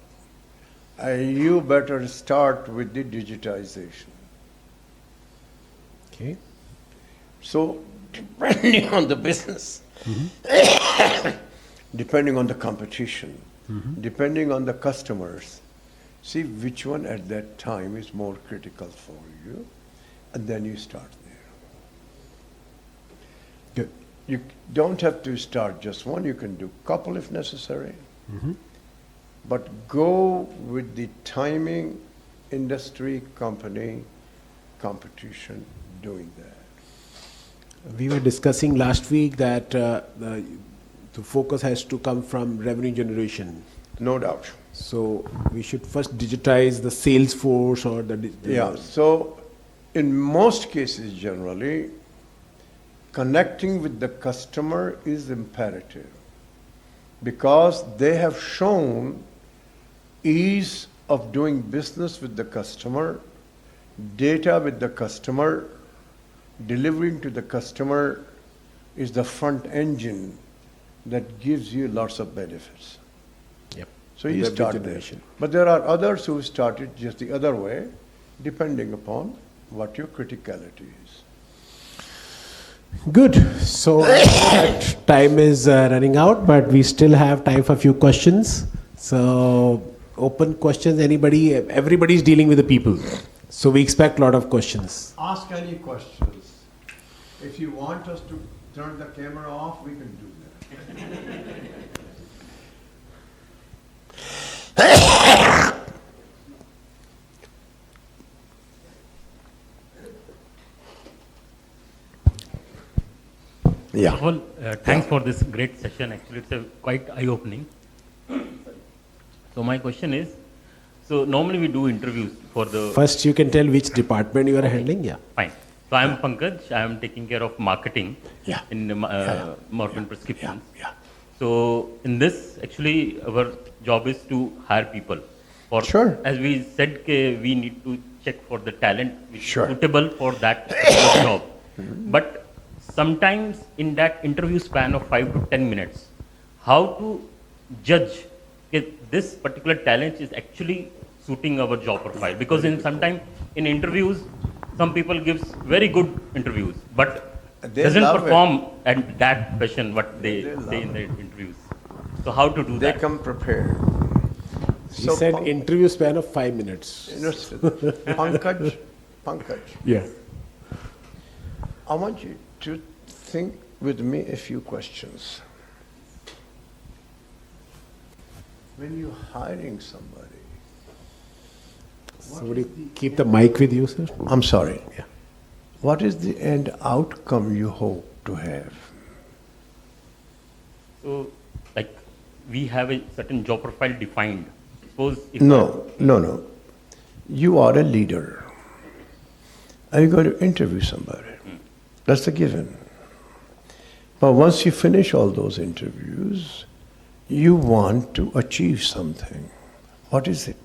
You better start with the digitization. Okay. So, depending on the business, depending on the competition, depending on the customers, see which one at that time is more critical for you, and then you start there. Good. You don't have to start just one, you can do couple if necessary. But go with the timing, industry, company, competition, doing that. We were discussing last week that the focus has to come from revenue generation. No doubt. So we should first digitize the sales force or the Yeah, so in most cases generally, connecting with the customer is imperative because they have shown ease of doing business with the customer, data with the customer, delivering to the customer is the front engine that gives you lots of benefits. Yep. So you Revenue start there. generation. But there are others who started just the other way, depending upon what your criticality is. Good. So that time is running out, but we still have time for a few questions. So open questions. Anybody? Everybody's dealing with the people, so we expect a lot of questions. Ask any questions. If you want us to turn the camera off, we can do that. First of all, thanks for this great session. Actually, it's quite eye-opening. So my question is, so normally we do interviews for the... First, you can tell which department you are handling. Yeah. Fine. So I am Pankaj. I am taking care of marketing in Morepen prescriptions. Yeah. So in this, actually, our job is to hire people. For, Sure. As we said, we need to check for the talent which Sure. is suitable for that particular job. But sometimes in that interview span of 5 to 10 minutes, how to judge if this particular talent is actually suiting our job profile? Because in sometimes in interviews, some people gives very good interviews, but They doesn't love perform at that fashion what they say in the interviews. So how to do They that? come prepared. He said interview span of 5 minutes. You know, Pankaj, Yeah. I want you to think with me a few questions. When you're hiring somebody, So would you keep the mic with you, sir? I'm sorry. Yeah. What is the end outcome you hope to have? So, like, we have a certain job profile defined. Suppose if No. You are a leader. Are you going to interview somebody? That's a given. But once you finish all those interviews, you want to achieve something. What is it?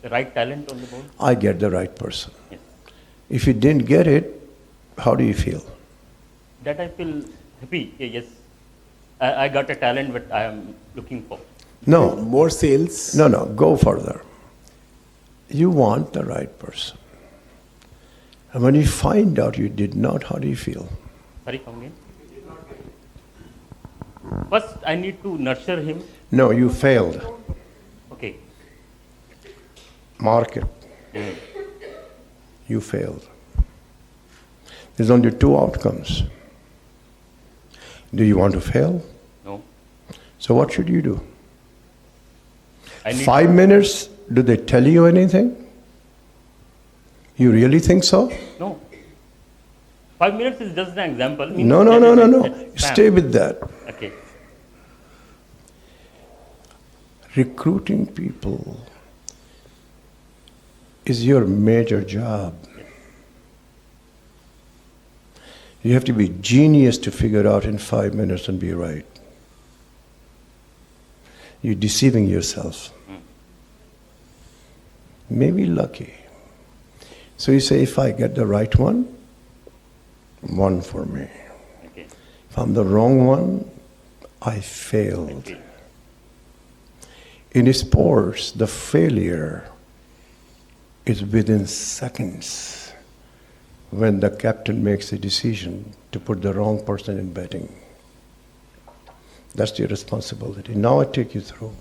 the right talent on the board, I get the right person. yes. If you didn't get it, how do you feel? That I feel happy. Yes, I got a talent what I am looking for. No, More sales. no, go further. You want the right person. And when you find out you did not, how do you feel? Sorry, come again. First, I need to nurture him. No, you failed. Okay. Mark it. You failed. There's only two outcomes. Do you want to fail? No. So what should you do? I need 5 minutes, do they tell you anything? You really think so? No. 5 minutes is just an example. No. Spam. Stay with that. Okay. Recruiting people is your major job. You have to be genius to figure out in 5 minutes and be right. You're deceiving yourself. Maybe lucky. So you say, if I get the right one for me. Okay. If I'm the wrong one, I failed. Okay. In sports, the failure is within seconds when the captain makes a decision to put the wrong person in batting. That's your responsibility. Now I take you through.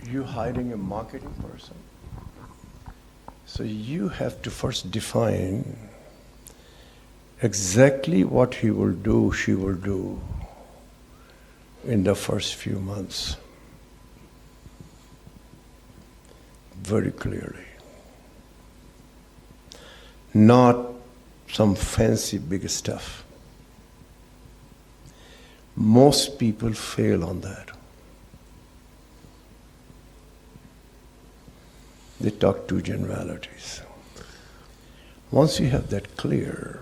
You hiring a marketing person. So you have to first define exactly what he will do, she will do in the first few months. Very clearly. Not some fancy big stuff. Most people fail on that. They talk two generalities. Once you have that clear,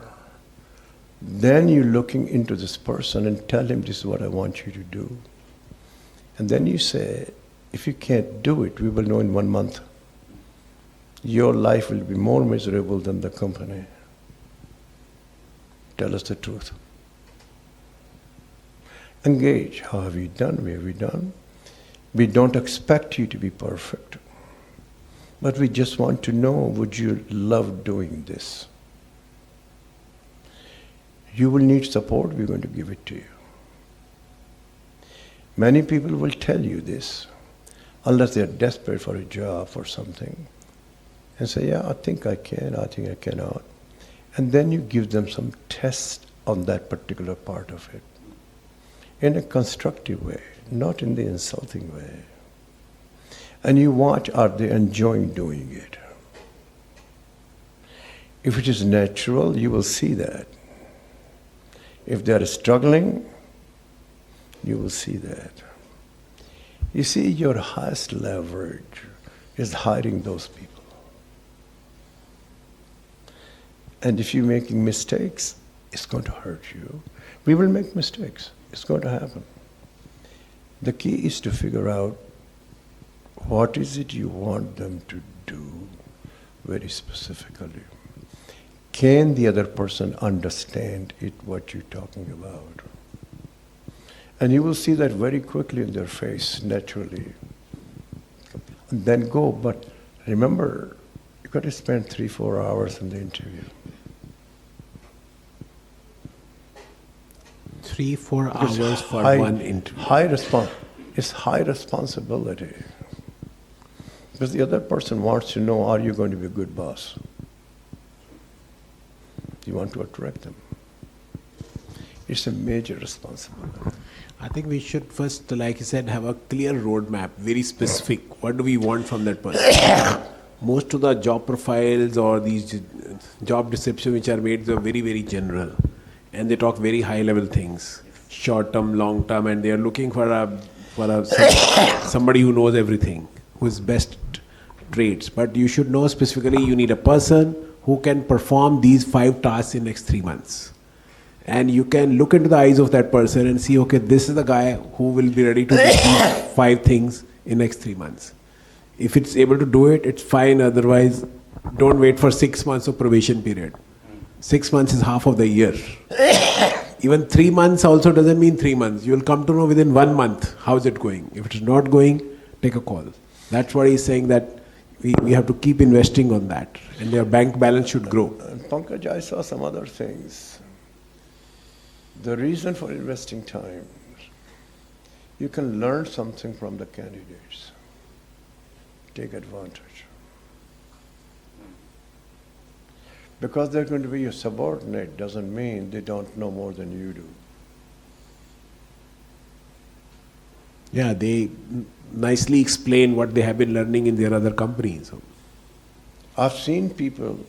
then you're looking into this person and tell him this is what I want you to do. And then you say, if you can't do it, we will know in 1 month. Your life will be more miserable than the company. Tell us the truth. Engage. How have you done? Where have you done? We don't expect you to be perfect. But we just want to know, would you love doing this? You will need support, we're going to give it to you. Many people will tell you this, unless they're desperate for a job or something, and say, yeah, I think I can, I think I cannot. And then you give them some test on that particular part of it, in a constructive way, not in the insulting way. And you watch, are they enjoying doing it? If it is natural, you will see that. If they are struggling, you will see that. You see, your highest leverage is hiring those people. And if you're making mistakes, it's going to hurt you. We will make mistakes. It's going to happen. The key is to figure out what is it you want them to do very specifically. Can the other person understand it, what you're talking about? And you will see that very quickly in their face, naturally. And then go, but remember, you've got to spend 3-4 hours in the interview. 3-4 hours for one interview. It's high responsibility. Because the other person wants to know, are you going to be a good boss? You want to attract them. It's a major responsibility. I think we should first, like you said, have a clear roadmap, very specific. What do we want from that person? Most of the job profiles or these job descriptions which are made are very, very general, and they talk very high level things, short term, long term, and they are looking for somebody who knows everything, who is best traits. But you should know specifically you need a person who can perform these 5 tasks in next 3 months. And you can look into the eyes of that person and see, okay, this is the guy who will be ready to do these 5 things in next 3 months. If it's able to do it, it's fine. Otherwise, don't wait for 6 months of probation period. 6 months is half of the year. Even 3 months also doesn't mean 3 months. You will come to know within 1 month how is it going. If it's not going, take a call. That's what he's saying, that we have to keep investing on that, and their bank balance should grow. And Pankaj, I saw some other things. The reason for investing time, you can learn something from the candidates. Take advantage. Because they're going to be your subordinate doesn't mean they don't know more than you do. Yeah, they nicely explain what they have been learning in their other companies. So, I've seen people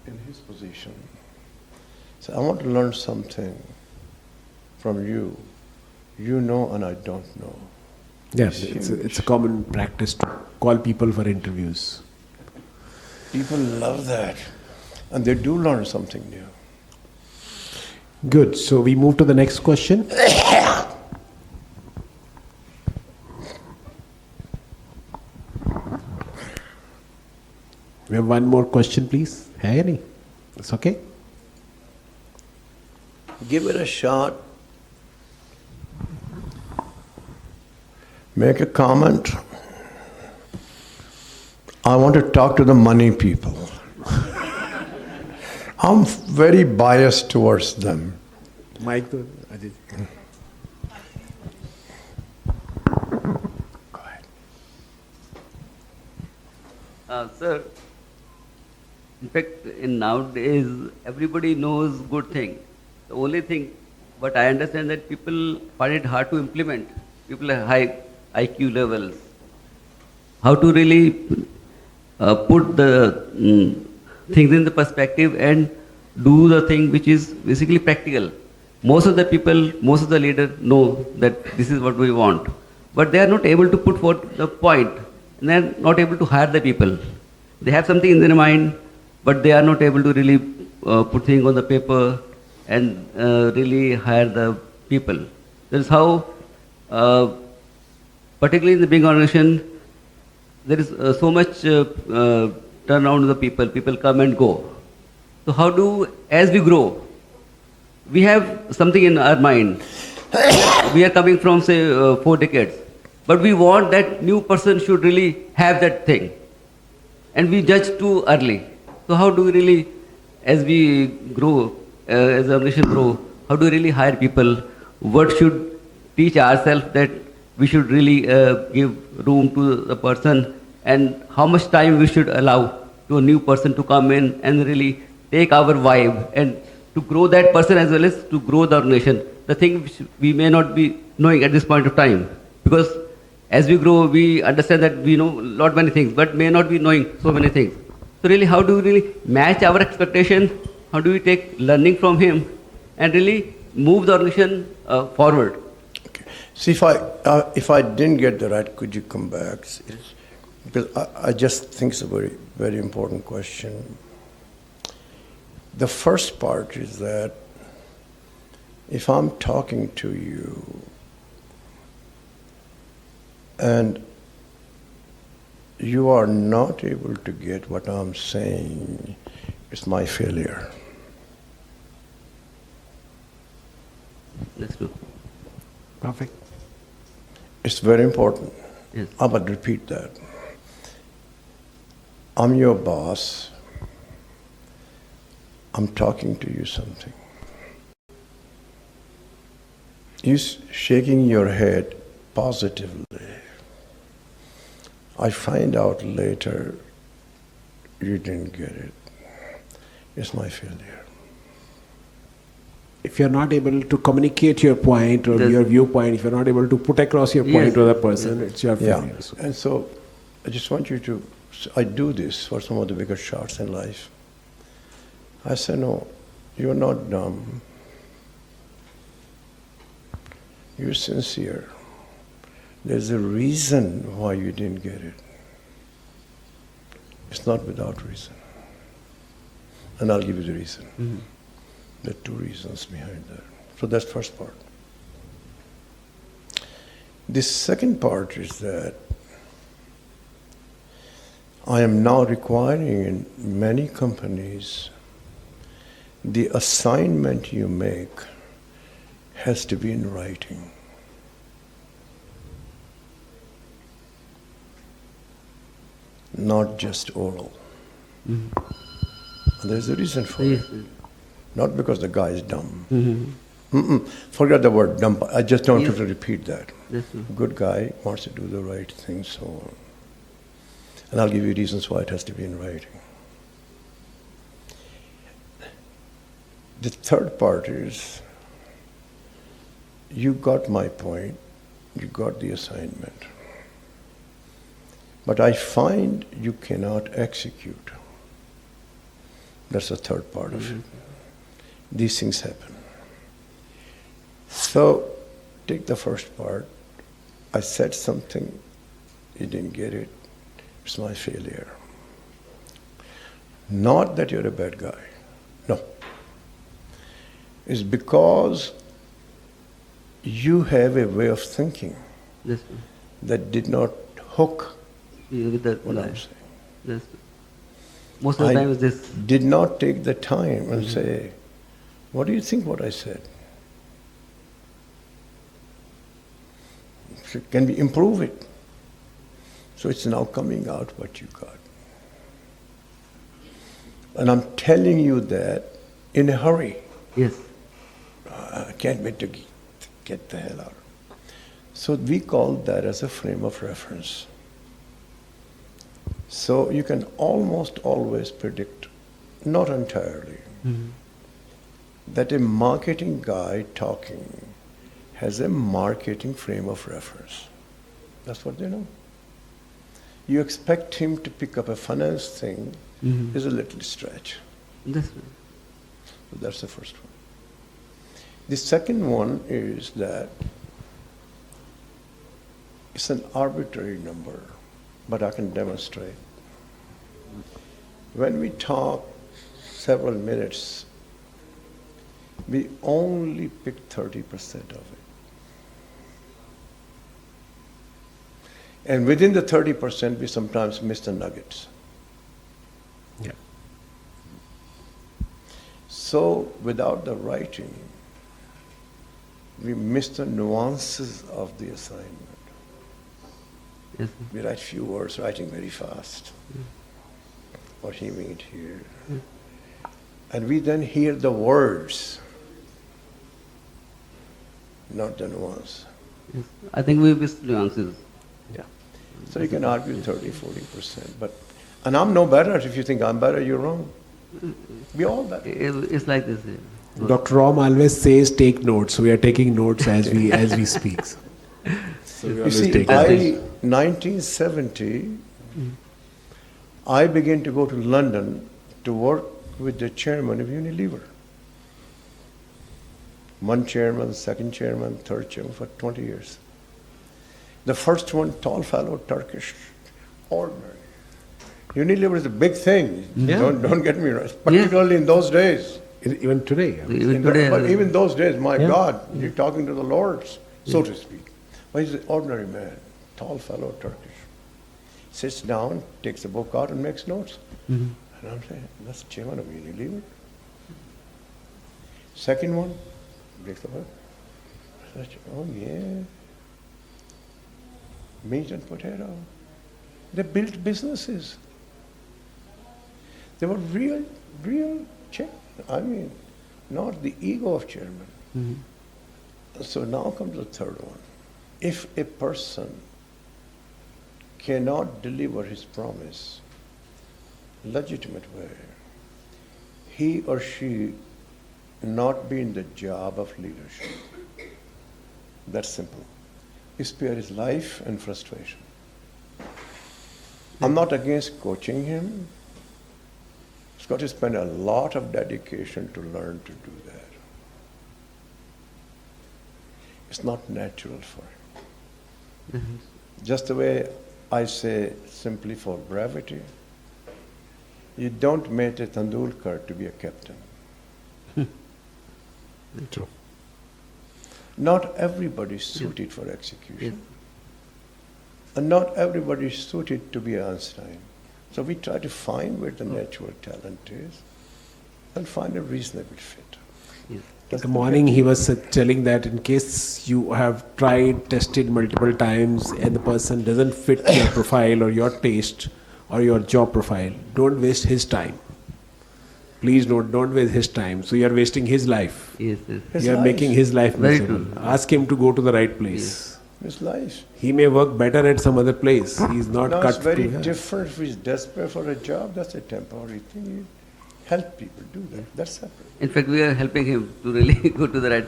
in his position say, I want to learn something from you. You know and I don't know. yeah, it's a common practice to call people for interviews. People love that. And they do learn something new. Good. So we move to the next question. We have one more question, please. Hai nahi? It's okay. Give it a shot. Make a comment. I want to talk to the money people. I'm very biased towards them. Mike, Ajay. Go ahead. Sir, in fact, in nowadays, everybody knows good thing. The only thing, but I understand that people find it hard to implement. People have high IQ levels. How to really put the things in the perspective and do the thing which is basically practical. Most of the people, most of the leaders know that this is what we want, but they are not able to put forth the point, and they are not able to hire the people. They have something in their mind, but they are not able to really put things on the paper and really hire the people. That is how, particularly in the big organization, there is so much turnaround to the people. People come and go. So how do, as we grow, we have something in our mind. We are coming from, say, 4 decades. But we want that new person should really have that thing. And we judge too early. So how do we really, as we grow, as the organization grow, how do we really hire people? What should teach ourselves that we should really give room to the person, and how much time we should allow to a new person to come in and really take our vibe and to grow that person as well as to grow the organization. The thing which we may not be knowing at this point of time, because as we grow, we understand that we know lot many things, but may not be knowing so many things. So really, how do we really match our expectation? How do we take learning from him and really move the organization forward? Okay. See, if I didn't get the right, could you come back? Because I just think it's a very, very important question. The first part is that if I'm talking to you and you are not able to get what I'm saying, it's my failure. That's true. Perfect. It's very important. Yes. I will repeat that. I'm your boss. I'm talking to you something. You shaking your head positively. I find out later you didn't get it. It's my failure. if you're not able to communicate your point or Yes. your viewpoint, if you're not able to put across your point Yes. to the person, Yes. it's your Yeah. failure. So- And so I just want you to, I do this for some of the bigger shots in life. I say, no, you're not dumb. You're sincere. There's a reason why you didn't get it. It's not without reason. And I'll give you the reason. There are two reasons behind that. So that's first part. The second part is that I am now requiring in many companies the assignment you make has to be in writing. Not just oral. And there's a reason for Yes. it. Not because the guy is dumb. Forget the word dumb. I just don't Yes. have to repeat that. Yes, sir. Good guy wants to do the right thing, so on. And I'll give you reasons why it has to be in writing. The third part is you got my point, you got the assignment. But I find you cannot execute. That's the third part of it. These things happen. So, take the first part. I said something, you didn't get it. It's my failure. Not that you're a bad guy. No. It's because you have a way of thinking Yes, sir. that did not hook Yeah, with the what lie. I'm saying. Yes, sir. Most of the I time is this. did not take the time and say, what do you think what I said? So can we improve it? So it's now coming out what you got. And I'm telling you that in a hurry. Yes. I can't wait to get the hell out. So we call that as a frame of reference. So you can almost always predict, not entirely, that a marketing guy talking has a marketing frame of reference. That's what they know. You expect him to pick up a finance thing is a little stretch. Yes, sir. So that's the first one. The second one is that it's an arbitrary number, but I can demonstrate. When we talk several minutes, we only pick 30% of it. And within the 30%, we sometimes miss the nuggets. Yeah. So without the writing, we miss the nuances of the assignment. Yes, sir. We write few words, writing very fast. What he meant here. And we then hear the words, not the nuance. Yes. I think we miss nuances. Yeah. So you can argue 30, 40%. And I'm no better. If you think I'm better, you're wrong. We all better. It's like this. Yeah. Dr. Rom always says take notes. So we are taking notes as we speak. So we You always see, take I, notes. 1970, I began to go to London to work with the chairman of Unilever. One chairman, second chairman, third chairman for 20 years. The first one, tall fellow, Turkish, ordinary. Unilever is a big thing. Yeah. Don't get me wrong, particularly in those days. Even today. I mean, Even today. But even those days, my Yeah. God, you're talking to the lords, so to speak. But he's an ordinary man, tall fellow, Turkish. Sits down, takes a book out and makes notes. And I'm saying, that's the chairman of Unilever. Second one, takes the book. I said, oh yeah. Meat and potato. They built businesses. They were real chairman. I mean, not the ego of chairman. So now comes the third one. If a person cannot deliver his promise legitimate way, he or she not be in the job of leadership. That's simple. Spare his life and frustration. I'm not against coaching him. He's got to spend a lot of dedication to learn to do that. It's not natural for him. Just the way I say simply for brevity, you don't make a Tendulkar to be a captain. True. Not everybody is suited for execution. And not everybody is suited to be Einstein. So we try to find where the natural talent is and find a reasonable fit. In the morning, he was telling that in case you have tried, tested multiple times, and the person doesn't fit your profile or your taste or your job profile, don't waste his time. Please don't waste his time. So you are wasting his life. Yes, yes. His You are life. making his life Very miserable. true. Ask him to go to the right place. His life. He may work better at some other place. He's not No, cut it's very to here. different. If he's desperate for a job, that's a temporary thing. You help people do that. That's separate. In fact, we are helping him to really go to the right.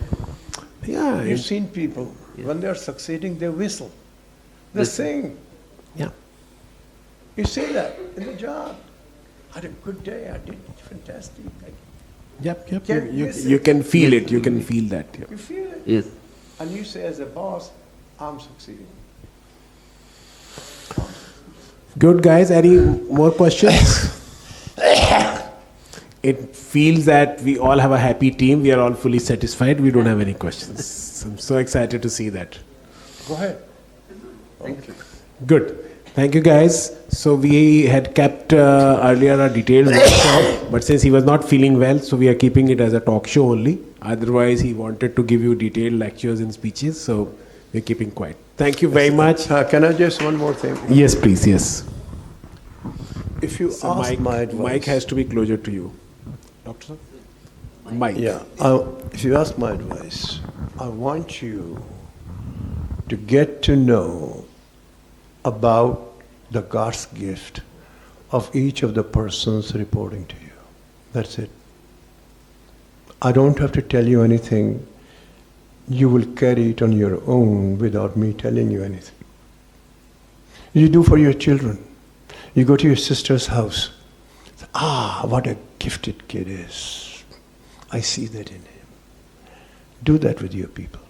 Yeah, You've seen people, when they're succeeding, they whistle. They sing. yeah. You see that in the job. I had a good day. I did fantastic. Yep. Can You, you say- you can feel it. You can feel that. Yeah. You feel it. Yes. And you say as a boss, I'm succeeding. Good, guys. Any more questions? It feels that we all have a happy team. We are all fully satisfied. We don't have any questions. I'm so excited to see that. Go ahead. Thank you. Good. Thank you, guys. So we had kept earlier a detailed workshop, but since he was not feeling well, so we are keeping it as a talk show only. Otherwise, he wanted to give you detailed lectures and speeches, so we're keeping quiet. Thank you very much. Can I just one more thing? Yes, please. Yes. If you So ask my advice, Mike has to be closer to you. Doctor, sir? Mike. Yeah, if you ask my advice, I want you to get to know about the God's gift of each of the persons reporting to you. That's it. I don't have to tell you anything. You will carry it on your own without me telling you anything. You do for your children. You go to your sister's house. What a gifted kid is. I see that in him. Do that with your people.